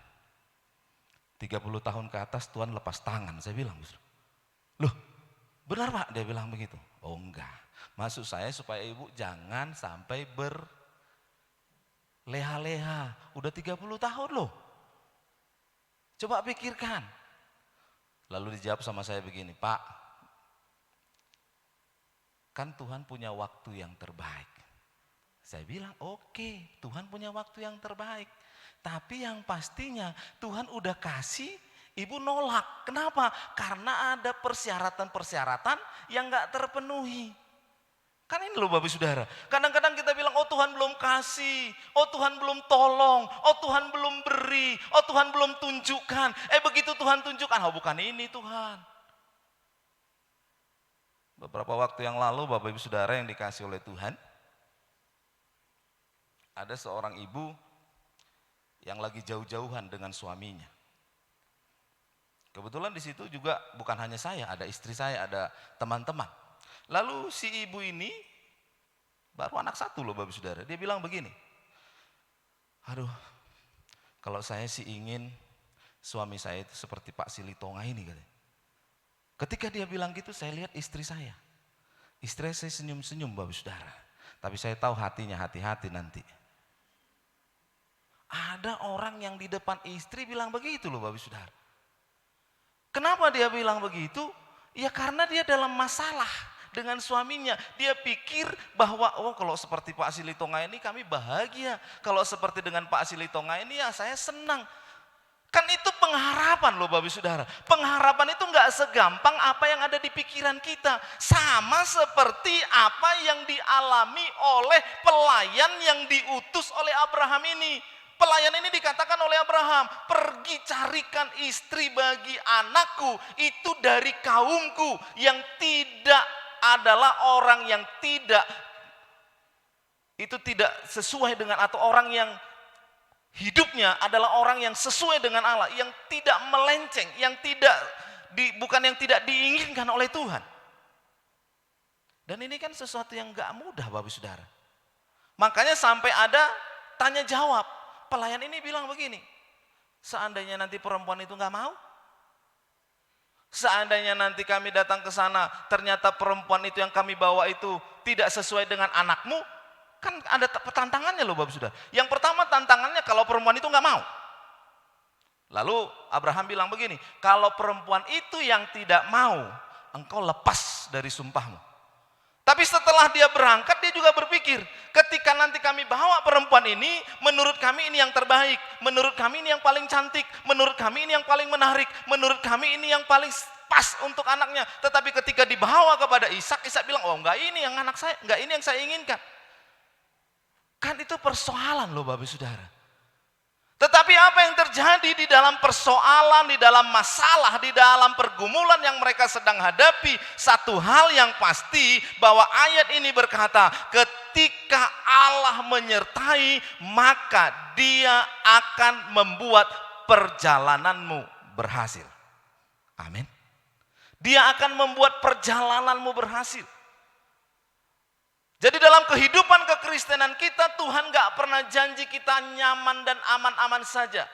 30 tahun ke atas Tuhan lepas tangan, saya bilang. Loh, benar Pak? Dia bilang begitu. Oh enggak, maksud saya supaya ibu jangan sampai berleha-leha. Udah 30 tahun loh. Coba pikirkan. Lalu dijawab sama saya begini, Pak, kan Tuhan punya waktu yang terbaik. Saya bilang oke, Tuhan punya waktu yang terbaik. Tapi yang pastinya Tuhan udah kasih, ibu nolak. Kenapa? Karena ada persyaratan-persyaratan yang gak terpenuhi. Kan ini loh Bapak Saudara. Kadang-kadang kita bilang, oh Tuhan belum kasih, oh Tuhan belum tolong, oh Tuhan belum beri, oh Tuhan belum tunjukkan. Begitu Tuhan tunjukkan, oh bukan ini Tuhan. Beberapa waktu yang lalu Bapak Ibu Saudara yang dikasih oleh Tuhan, ada seorang ibu yang lagi jauh-jauhan dengan suaminya. Kebetulan di situ juga bukan hanya saya, ada istri saya, ada teman-teman. Lalu si ibu ini baru anak satu loh Bapak Saudara. Dia bilang begini, aduh kalau saya sih ingin suami saya itu seperti Pak Silitonga ini katanya. Ketika dia bilang gitu saya lihat istri saya. Istri saya senyum-senyum Bapak Saudara. Tapi saya tahu hatinya hati-hati nanti. Ada orang yang di depan istri bilang begitu loh Bapak Saudara. Kenapa dia bilang begitu? Ya karena dia dalam masalah dengan suaminya. Dia pikir bahwa oh kalau seperti Pak Silitonga ini kami bahagia. Kalau seperti dengan Pak Silitonga ini ya saya senang. Kan itu pengharapan loh Bapak Saudara. Pengharapan itu nggak segampang apa yang ada di pikiran kita. Sama seperti apa yang dialami oleh pelayan yang diutus oleh Abraham ini. Pelayan ini dikatakan oleh Abraham, pergi carikan istri bagi anakku, itu dari kaumku yang tidak adalah orang yang tidak sesuai dengan, atau orang yang hidupnya adalah orang yang sesuai dengan Allah, yang tidak melenceng melenceng, bukan yang tidak diinginkan oleh Tuhan. Dan ini kan sesuatu yang gak mudah Bapak Saudara. Makanya sampai ada tanya jawab. Pelayan ini bilang begini, seandainya nanti perempuan itu gak mau, seandainya nanti kami datang ke sana, ternyata perempuan itu yang kami bawa itu tidak sesuai dengan anakmu, kan ada tantangannya loh Bapak Saudara. Yang pertama tantangannya kalau perempuan itu gak mau. Lalu Abraham bilang begini, kalau perempuan itu yang tidak mau, engkau lepas dari sumpahmu. Tapi setelah dia berangkat, dia juga berpikir, ketika nanti kami bawa perempuan ini, menurut kami ini yang terbaik, menurut kami ini yang paling cantik, menurut kami ini yang paling menarik, menurut kami ini yang paling pas untuk anaknya. Tetapi ketika dibawa kepada Ishak, Ishak bilang, oh enggak ini yang anak saya, enggak ini yang saya inginkan. Kan itu persoalan loh Bapak Saudara. Tetapi apa yang terjadi di dalam persoalan, di dalam masalah, di dalam pergumulan yang mereka sedang hadapi, satu hal yang pasti bahwa ayat ini berkata, ketika Allah menyertai, maka Dia akan membuat perjalananmu berhasil. Amin. Dia akan membuat perjalananmu berhasil. Jadi dalam kehidupan kekristenan kita, Tuhan gak pernah janji kita nyaman dan aman-aman saja.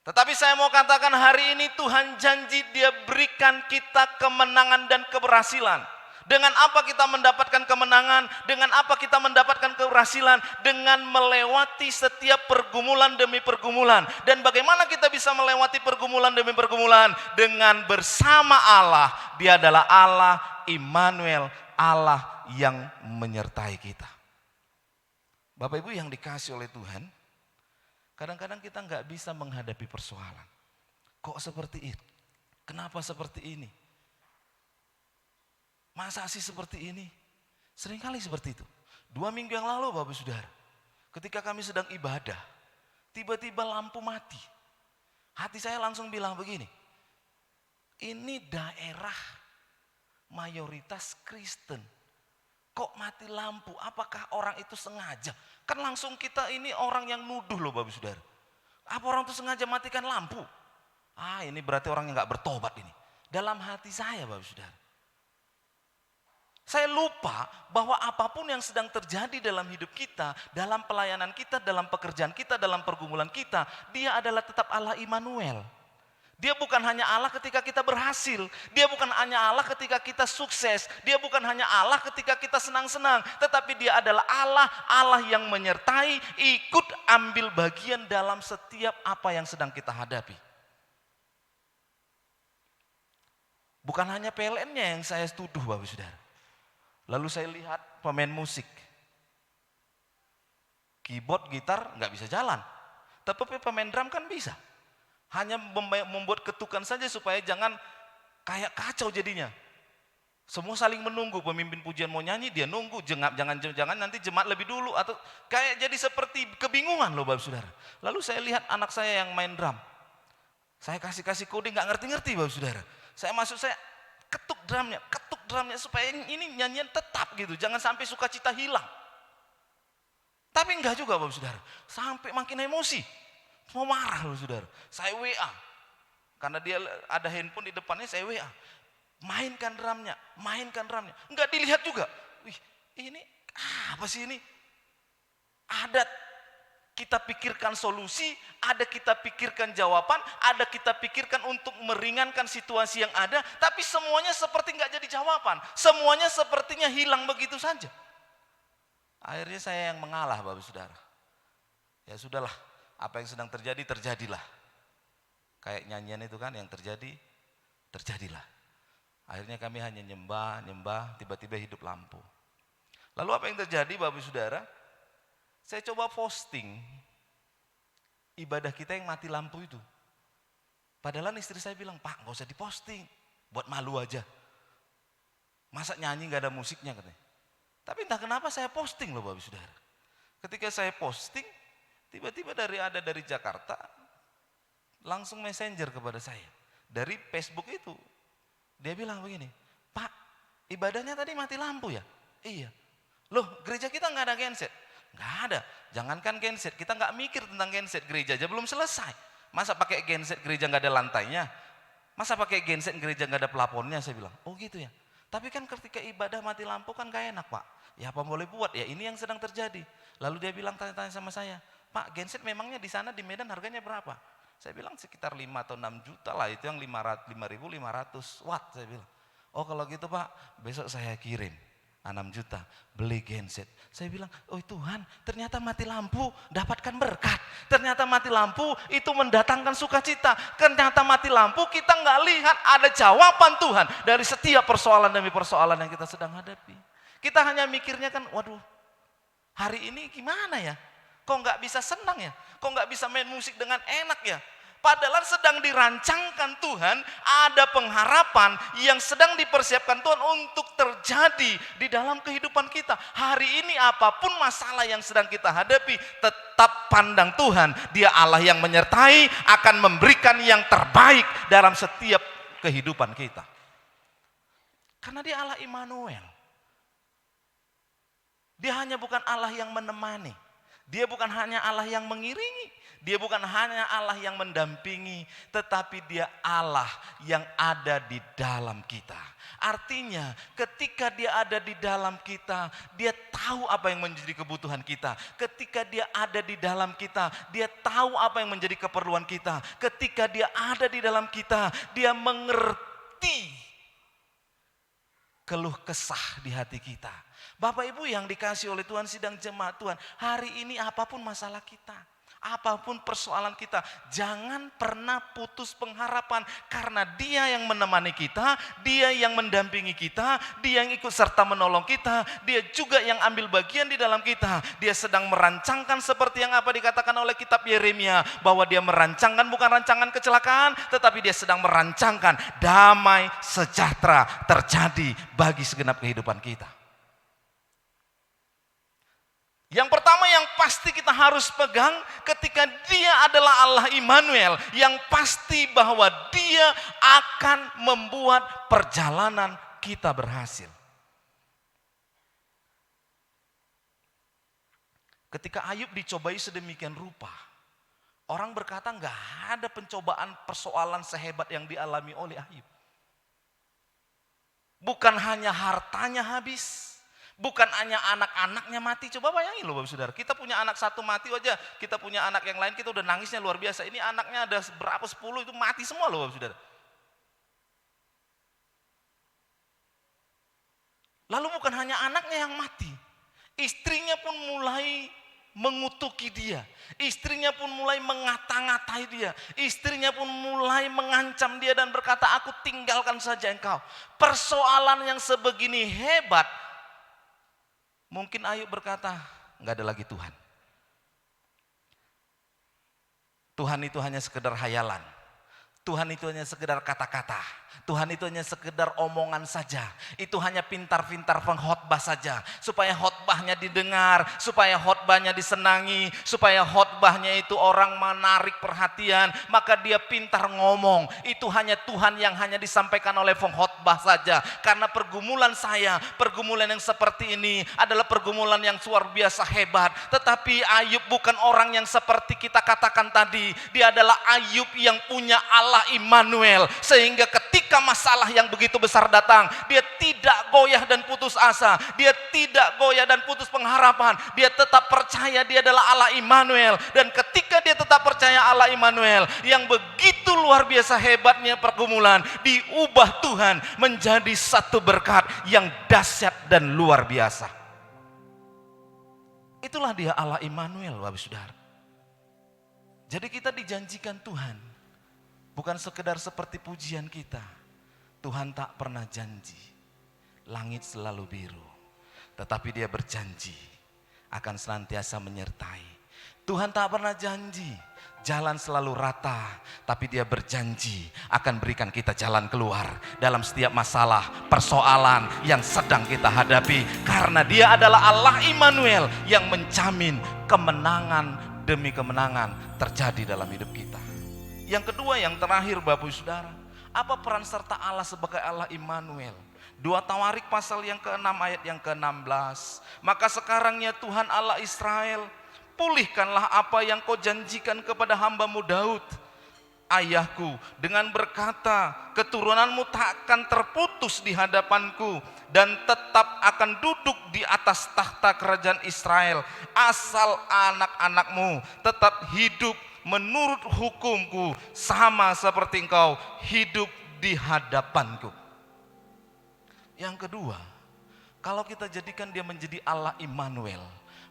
Tetapi saya mau katakan hari ini Tuhan janji Dia berikan kita kemenangan dan keberhasilan. Dengan apa kita mendapatkan kemenangan? Dengan apa kita mendapatkan keberhasilan? Dengan melewati setiap pergumulan demi pergumulan. Dan bagaimana kita bisa melewati pergumulan demi pergumulan? Dengan bersama Allah. Dia adalah Allah Immanuel, Allah yang menyertai kita. Bapak Ibu yang dikasih oleh Tuhan, kadang-kadang kita nggak bisa menghadapi persoalan. Kok seperti itu? Kenapa seperti ini? Masa sih seperti ini? Seringkali seperti itu. 2 minggu yang lalu Bapak Saudara, ketika kami sedang ibadah, tiba-tiba lampu mati. Hati saya langsung bilang begini, ini daerah mayoritas Kristen. Kok mati lampu? Apakah orang itu sengaja? Kan langsung kita ini orang yang nuduh loh Bapak Saudara. Apa orang itu sengaja matikan lampu? Ini berarti orang yang gak bertobat ini. Dalam hati saya Bapak Saudara. Saya lupa bahwa apapun yang sedang terjadi dalam hidup kita, dalam pelayanan kita, dalam pekerjaan kita, dalam pergumulan kita, Dia adalah tetap Allah Immanuel. Dia bukan hanya Allah ketika kita berhasil. Dia bukan hanya Allah ketika kita sukses. Dia bukan hanya Allah ketika kita senang-senang. Tetapi Dia adalah Allah yang menyertai, ikut ambil bagian dalam setiap apa yang sedang kita hadapi. Bukan hanya PLN-nya yang saya tuduh Bapak Saudara. Lalu saya lihat pemain musik. Keyboard, gitar nggak bisa jalan. Tapi pemain drum kan bisa. Hanya membuat ketukan saja supaya jangan kayak kacau jadinya. Semua saling menunggu, pemimpin pujian mau nyanyi, dia nunggu, jangan nanti jemaat lebih dulu, atau kayak jadi seperti kebingungan loh Bapak Saudara. Lalu saya lihat anak saya yang main drum. Saya kasih kode nggak ngerti-ngerti Bapak Saudara. Saya ketuk drumnya supaya ini nyanyian tetap gitu, jangan sampai sukacita hilang. Tapi enggak juga Bapak Saudara, sampai makin emosi. Mau marah loh Saudara. Saya WA. Karena dia ada handphone di depannya, saya WA. Mainkan drumnya. Enggak dilihat juga. Wih, ini apa sih ini? Ada kita pikirkan solusi, ada kita pikirkan jawaban, ada kita pikirkan untuk meringankan situasi yang ada, tapi semuanya seperti enggak jadi jawaban. Semuanya sepertinya hilang begitu saja. Akhirnya saya yang mengalah Bapak Saudara. Ya sudahlah. Apa yang sedang terjadi, terjadilah. Kayak nyanyian itu kan, yang terjadi, terjadilah. Akhirnya kami hanya nyembah, tiba-tiba hidup lampu. Lalu apa yang terjadi Bapak Saudara? Saya coba posting ibadah kita yang mati lampu itu. Padahal istri saya bilang, Pak gak usah diposting, buat malu aja. Masa nyanyi gak ada musiknya katanya. Tapi entah kenapa saya posting loh Bapak Saudara. Ketika saya posting, tiba-tiba ada dari Jakarta, langsung messenger kepada saya. Dari Facebook itu, dia bilang begini, Pak, ibadahnya tadi mati lampu ya? Iya. Loh, gereja kita nggak ada genset? Nggak ada. Jangankan genset, kita nggak mikir tentang genset, gereja aja belum selesai. Masa pakai genset gereja nggak ada lantainya? Masa pakai genset gereja nggak ada plafonnya? Saya bilang, oh gitu ya. Tapi kan ketika ibadah mati lampu kan gak enak Pak. Ya apa boleh buat, ya ini yang sedang terjadi. Lalu dia bilang, tanya-tanya sama saya, Pak genset memangnya di sana di Medan harganya berapa? Saya bilang sekitar 5 atau 6 juta lah, itu yang 5.500 watt. Saya bilang, oh kalau gitu Pak, besok saya kirim 6 juta beli genset. Saya bilang, oh Tuhan, ternyata mati lampu dapatkan berkat. Ternyata mati lampu itu mendatangkan sukacita. Ternyata mati lampu kita nggak lihat ada jawaban Tuhan dari setiap persoalan demi persoalan yang kita sedang hadapi. Kita hanya mikirnya kan, waduh, hari ini gimana ya? Kok nggak bisa senang ya? Kok nggak bisa main musik dengan enak ya? Padahal sedang dirancangkan Tuhan, ada pengharapan yang sedang dipersiapkan Tuhan untuk terjadi di dalam kehidupan kita. Hari ini apapun masalah yang sedang kita hadapi, tetap pandang Tuhan. Dia Allah yang menyertai, akan memberikan yang terbaik dalam setiap kehidupan kita. Karena dia Allah Immanuel. Dia hanya bukan Allah yang menemani. Dia bukan hanya Allah yang mengiringi, dia bukan hanya Allah yang mendampingi, tetapi dia Allah yang ada di dalam kita. Artinya ketika dia ada di dalam kita, dia tahu apa yang menjadi kebutuhan kita. Ketika dia ada di dalam kita, dia tahu apa yang menjadi keperluan kita. Ketika dia ada di dalam kita, dia mengerti keluh kesah di hati kita. Bapak Ibu yang dikasih oleh Tuhan, sidang jemaat Tuhan, hari ini apapun masalah kita, apapun persoalan kita, jangan pernah putus pengharapan, karena dia yang menemani kita, dia yang mendampingi kita, dia yang ikut serta menolong kita, dia juga yang ambil bagian di dalam kita. Dia sedang merancangkan seperti yang apa dikatakan oleh kitab Yeremia, bahwa dia merancangkan bukan rancangan kecelakaan, tetapi dia sedang merancangkan damai sejahtera terjadi bagi segenap kehidupan kita. Yang pertama yang pasti kita harus pegang ketika dia adalah Allah Immanuel, yang pasti bahwa dia akan membuat perjalanan kita berhasil. Ketika Ayub dicobai sedemikian rupa, orang berkata nggak ada pencobaan persoalan sehebat yang dialami oleh Ayub. Bukan hanya hartanya habis, bukan hanya anak-anaknya mati. Coba bayangin loh Bapak Saudara, kita punya anak satu mati aja, kita punya anak yang lain kita udah nangisnya luar biasa. Ini anaknya ada berapa 10 itu mati semua loh Bapak Saudara. Lalu bukan hanya anaknya yang mati, istrinya pun mulai mengutuki dia, istrinya pun mulai mengata-ngatai dia, istrinya pun mulai mengancam dia dan berkata, aku tinggalkan saja engkau. Persoalan yang sebegini hebat, mungkin Ayub berkata, nggak ada lagi Tuhan. Tuhan itu hanya sekedar hayalan. Tuhan itu hanya sekedar kata-kata. Tuhan itu hanya sekedar omongan saja. Itu hanya pintar-pintar pengkhotbah saja. Supaya khotbahnya didengar, supaya khotbahnya disenangi, supaya khotbahnya itu orang menarik perhatian. Maka dia pintar ngomong. Itu hanya Tuhan yang hanya disampaikan oleh pengkhotbah saja. Karena pergumulan saya, pergumulan yang seperti ini adalah pergumulan yang luar biasa hebat. Tetapi Ayub bukan orang yang seperti kita katakan tadi. Dia adalah Ayub yang punya Allah Immanuel, sehingga ketika masalah yang begitu besar datang, dia tidak goyah dan putus asa, dia tidak goyah dan putus pengharapan, dia tetap percaya dia adalah Allah Immanuel. Dan ketika dia tetap percaya Allah Immanuel, yang begitu luar biasa hebatnya pergumulan diubah Tuhan menjadi satu berkat yang dahsyat dan luar biasa. Itulah dia Allah Immanuel, Bapak Saudara. Jadi kita dijanjikan Tuhan bukan sekedar seperti pujian kita. Tuhan tak pernah janji langit selalu biru, tetapi dia berjanji akan senantiasa menyertai. Tuhan tak pernah janji jalan selalu rata, tapi dia berjanji akan berikan kita jalan keluar dalam setiap masalah, persoalan yang sedang kita hadapi. Karena dia adalah Allah Immanuel yang menjamin kemenangan demi kemenangan terjadi dalam hidup kita. Yang kedua, yang terakhir Bapak Saudara, apa peran serta Allah sebagai Allah Immanuel? 2 Tawarik pasal yang ke-6 ayat yang ke-16. Maka sekarang ya Tuhan Allah Israel, pulihkanlah apa yang kau janjikan kepada hamba-Mu Daud. ayahku dengan berkata, keturunanmu tak akan terputus di hadapanku dan tetap akan duduk di atas tahta kerajaan Israel, asal anak-anakmu tetap hidup menurut hukumku sama seperti engkau hidup di hadapanku. Yang kedua, kalau kita jadikan dia menjadi Allah Immanuel,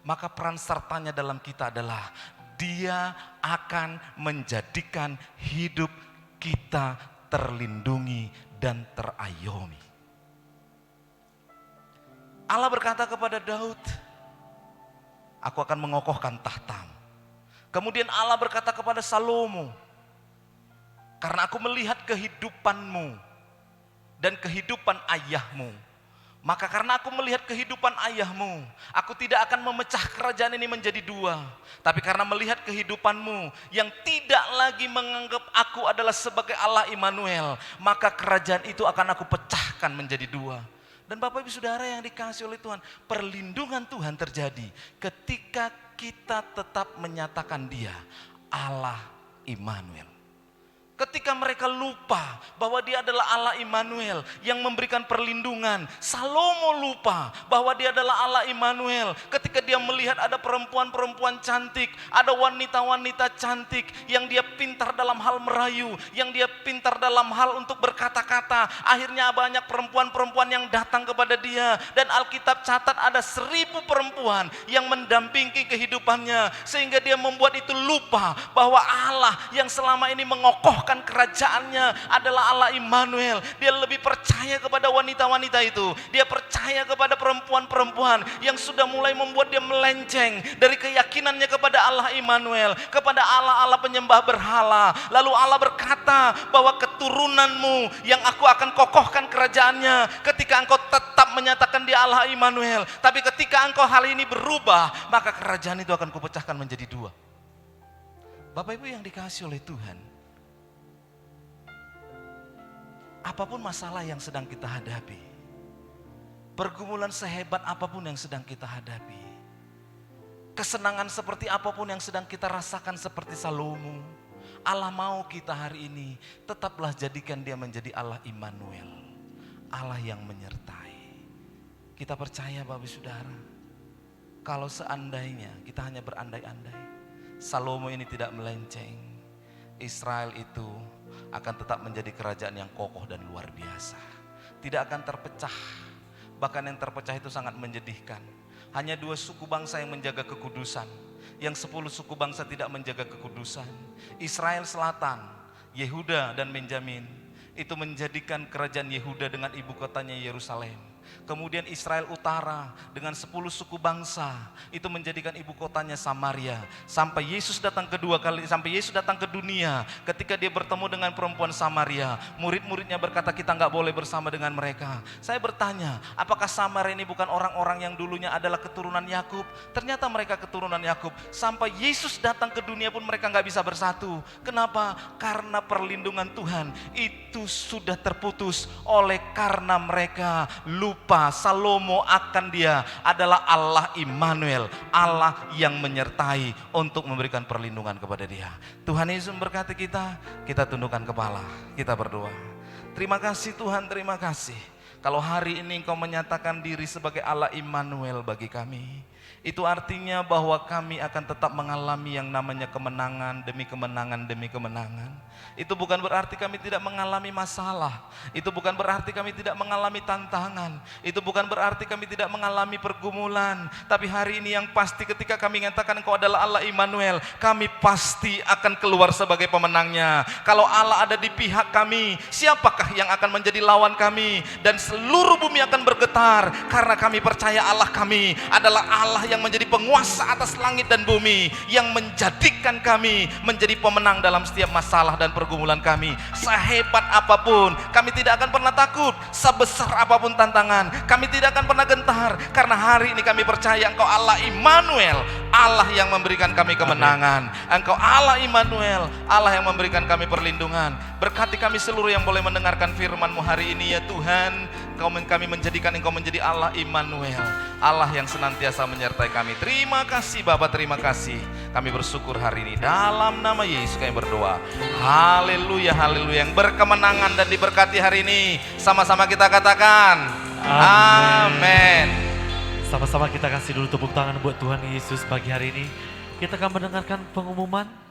maka peran sertanya dalam kita adalah dia akan menjadikan hidup kita terlindungi dan terayomi. Allah berkata kepada Daud, aku akan mengokohkan tahtamu. Kemudian Allah berkata kepada Salomo, karena aku melihat kehidupanmu dan kehidupan ayahmu, maka karena aku melihat kehidupan ayahmu, aku tidak akan memecah kerajaan ini menjadi dua. Tapi karena melihat kehidupanmu yang tidak lagi menganggap aku adalah sebagai Allah Immanuel, maka kerajaan itu akan aku pecahkan menjadi dua. Dan Bapak Ibu Saudara yang dikasihi oleh Tuhan, perlindungan Tuhan terjadi ketika kita tetap menyatakan dia Allah Immanuel. Ketika mereka lupa bahwa dia adalah Allah Immanuel yang memberikan perlindungan. Salomo lupa bahwa dia adalah Allah Immanuel. Ketika dia melihat ada perempuan-perempuan cantik, ada wanita-wanita cantik yang dia pintar dalam hal merayu, yang dia pintar dalam hal untuk berkata-kata. Akhirnya banyak perempuan-perempuan yang datang kepada dia. Dan Alkitab catat ada 1000 perempuan yang mendampingi kehidupannya. Sehingga dia membuat itu lupa bahwa Allah yang selama ini mengokohkan kerajaannya adalah Allah Immanuel. Dia lebih percaya kepada wanita-wanita itu. Dia percaya kepada perempuan-perempuan yang sudah mulai membuat dia melenceng dari keyakinannya kepada Allah Immanuel, kepada Allah-Allah penyembah berhala. Lalu Allah berkata bahwa keturunanmu yang aku akan kokohkan kerajaannya ketika engkau tetap menyatakan dia Allah Immanuel. Tapi ketika engkau hal ini berubah, maka kerajaan itu akan kupecahkan menjadi dua. Bapak Ibu yang dikasihi oleh Tuhan, apapun masalah yang sedang kita hadapi, pergumulan sehebat apapun yang sedang kita hadapi, kesenangan seperti apapun yang sedang kita rasakan seperti Salomo, Allah mau kita hari ini tetaplah jadikan dia menjadi Allah Immanuel, Allah yang menyertai. Kita percaya Bapak Saudara, kalau seandainya kita hanya berandai-andai, Salomo ini tidak melenceng, Israel itu akan tetap menjadi kerajaan yang kokoh dan luar biasa. Tidak akan terpecah. Bahkan yang terpecah itu sangat menyedihkan. Hanya 2 suku bangsa yang menjaga kekudusan. Yang 10 suku bangsa tidak menjaga kekudusan. Israel Selatan, Yehuda dan Benjamin, itu menjadikan kerajaan Yehuda dengan ibu kotanya Yerusalem. Kemudian Israel Utara dengan 10 suku bangsa itu menjadikan ibu kotanya Samaria. Sampai Yesus datang kedua kali, sampai Yesus datang ke dunia. Ketika dia bertemu dengan perempuan Samaria, murid-muridnya berkata kita nggak boleh bersama dengan mereka. Saya bertanya, apakah Samaria ini bukan orang-orang yang dulunya adalah keturunan Yakub? Ternyata mereka keturunan Yakub. Sampai Yesus datang ke dunia pun mereka nggak bisa bersatu. Kenapa? Karena perlindungan Tuhan itu sudah terputus oleh karena mereka lupa Salomo akan dia adalah Allah Immanuel, Allah yang menyertai untuk memberikan perlindungan kepada dia. Tuhan Yesus memberkati kita tundukkan kepala, kita berdoa. Terima kasih Tuhan, terima kasih. Kalau hari ini Engkau menyatakan diri sebagai Allah Immanuel bagi kami, itu artinya bahwa kami akan tetap mengalami yang namanya kemenangan demi kemenangan demi kemenangan. Itu bukan berarti kami tidak mengalami masalah. Itu bukan berarti kami tidak mengalami tantangan. Itu bukan berarti kami tidak mengalami pergumulan. Tapi hari ini yang pasti ketika kami mengatakan Engkau adalah Allah Immanuel, kami pasti akan keluar sebagai pemenangnya. Kalau Allah ada di pihak kami, siapakah yang akan menjadi lawan kami? Dan seluruh bumi akan bergetar karena kami percaya Allah kami adalah Allah yang menjadi penguasa atas langit dan bumi, yang menjadikan kami menjadi pemenang dalam setiap masalah dan pergumulan kami. Sehebat apapun kami tidak akan pernah takut, sebesar apapun tantangan kami tidak akan pernah gentar, karena hari ini kami percaya Engkau Allah Immanuel, Allah yang memberikan kami kemenangan. Engkau Allah Immanuel, Allah yang memberikan kami perlindungan. Berkati kami seluruh yang boleh mendengarkan firman-Mu hari ini ya Tuhan. Kami menjadikan Engkau menjadi Allah Immanuel, Allah yang senantiasa menyertai kami. Terima kasih Bapa, terima kasih. Kami bersyukur hari ini dalam nama Yesus kami berdoa. Haleluya, haleluya. Yang berkemenangan dan diberkati hari ini sama-sama kita katakan amin. Sama-sama kita kasih dulu tepuk tangan buat Tuhan Yesus pagi hari ini. Kita akan mendengarkan pengumuman.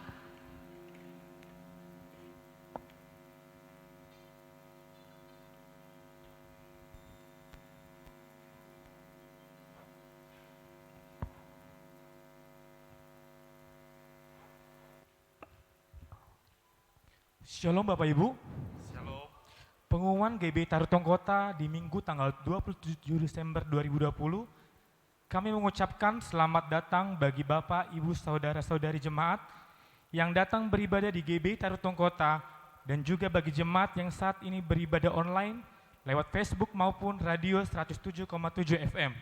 Shalom Bapak Ibu. Shalom. Pengumuman GB Tarutong Kota di Minggu tanggal 27 Desember 2020. Kami mengucapkan selamat datang bagi Bapak, Ibu, Saudara-saudari jemaat yang datang beribadah di GB Tarutong Kota dan juga bagi jemaat yang saat ini beribadah online lewat Facebook maupun radio 107,7 FM.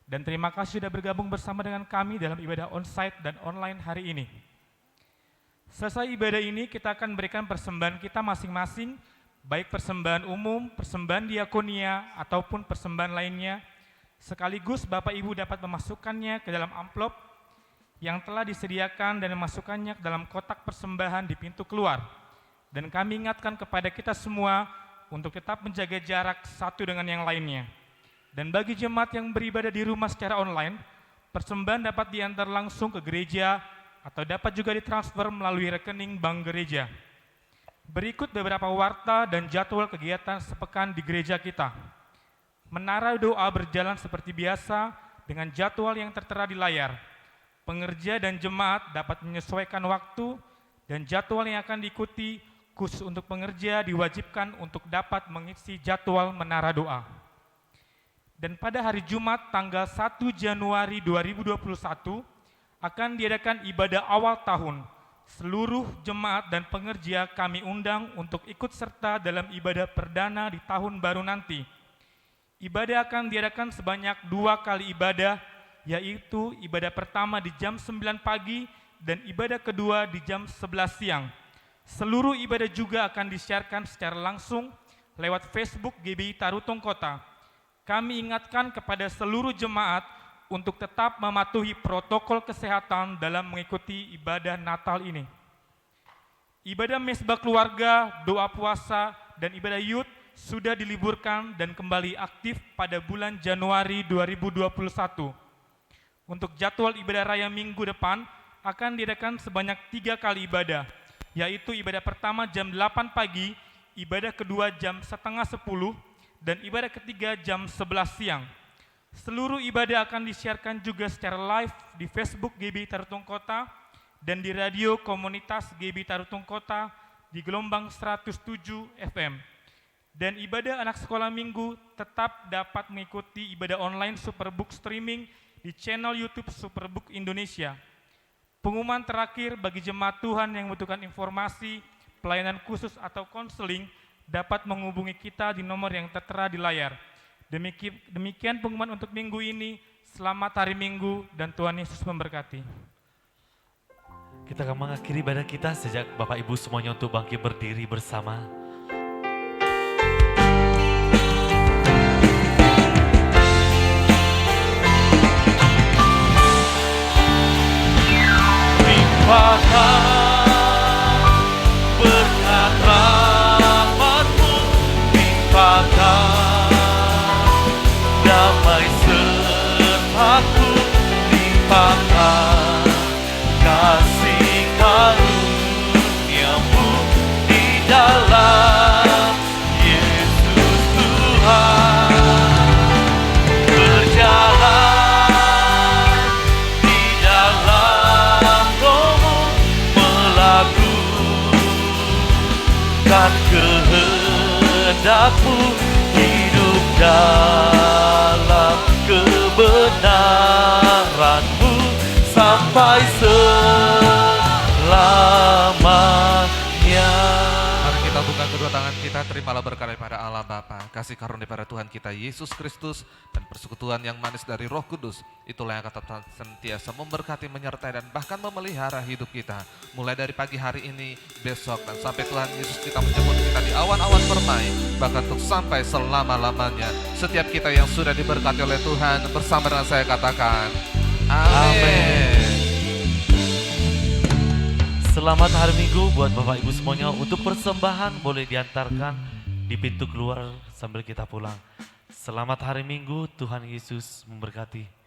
Dan terima kasih sudah bergabung bersama dengan kami dalam ibadah onsite dan online hari ini. Selesai ibadah ini kita akan berikan persembahan kita masing-masing, baik persembahan umum, persembahan diakonia, ataupun persembahan lainnya. Sekaligus Bapak Ibu dapat memasukkannya ke dalam amplop yang telah disediakan dan memasukkannya ke dalam kotak persembahan di pintu keluar. Dan kami ingatkan kepada kita semua untuk tetap menjaga jarak satu dengan yang lainnya. Dan bagi jemaat yang beribadah di rumah secara online, persembahan dapat diantar langsung ke gereja atau dapat juga ditransfer melalui rekening bank gereja. Berikut beberapa warta dan jadwal kegiatan sepekan di gereja kita. Menara doa berjalan seperti biasa dengan jadwal yang tertera di layar. Pengerja dan jemaat dapat menyesuaikan waktu dan jadwal yang akan diikuti. Khusus untuk pengerja diwajibkan untuk dapat mengisi jadwal menara doa. Dan pada hari Jumat tanggal 1 Januari 2021, akan diadakan ibadah awal tahun. Seluruh jemaat dan pengerja kami undang untuk ikut serta dalam ibadah perdana di tahun baru nanti. Ibadah akan diadakan sebanyak 2 kali ibadah, yaitu ibadah pertama di jam 9 pagi dan ibadah kedua di jam 11 siang. Seluruh ibadah juga akan disiarkan secara langsung lewat Facebook GBI Tarutong Kota. Kami ingatkan kepada seluruh jemaat untuk tetap mematuhi protokol kesehatan dalam mengikuti ibadah Natal ini. Ibadah mesbah keluarga, doa puasa, dan ibadah youth sudah diliburkan dan kembali aktif pada bulan Januari 2021. Untuk jadwal ibadah raya minggu depan akan diadakan sebanyak 3 kali ibadah, yaitu ibadah pertama jam 8 pagi, ibadah kedua jam setengah 10, dan ibadah ketiga jam 11 siang. Seluruh ibadah akan disiarkan juga secara live di Facebook GBI Tarutong Kota dan di radio komunitas GBI Tarutong Kota di gelombang 107 FM. Dan ibadah anak sekolah minggu tetap dapat mengikuti ibadah online Superbook streaming di channel YouTube Superbook Indonesia. Pengumuman terakhir bagi jemaat Tuhan yang membutuhkan informasi, pelayanan khusus atau konseling dapat menghubungi kita di nomor yang tertera di layar. Demikian pengumuman untuk minggu ini. Selamat hari Minggu dan Tuhan Yesus memberkati. Kita akan mengakhiri ibadah kita sejak Bapak Ibu semuanya untuk bangkit berdiri bersama. Limpahkan berkat rahmat-Mu, limpahkan damai serta-Ku, limpahkan kasih karunia-Mu di dalam Yesus Tuhan. Berjalan di dalam Roh-Mu, melakukan kehendak-Mu, hidup dalam kebenaran-Mu sampai selamanya. Mari kita buka kedua tangan kita, terimalah berkat daripada Allah Bapa, kasih karunia daripada Tuhan kita Yesus Kristus, dan persekutuan yang manis dari Roh Kudus. Itulah yang akan tetap senantiasa memberkati, menyertai, dan bahkan memelihara hidup kita. Mulai dari pagi hari ini, besok, dan sampai Tuhan Yesus kita menjemput kita di awan-awan permai, bahkan untuk sampai selama-lamanya. Setiap kita yang sudah diberkati oleh Tuhan, bersama dengan saya katakan, amin. Selamat hari Minggu buat Bapak Ibu semuanya. Untuk persembahan boleh diantarkan di pintu keluar sambil kita pulang. Selamat hari Minggu, Tuhan Yesus memberkati.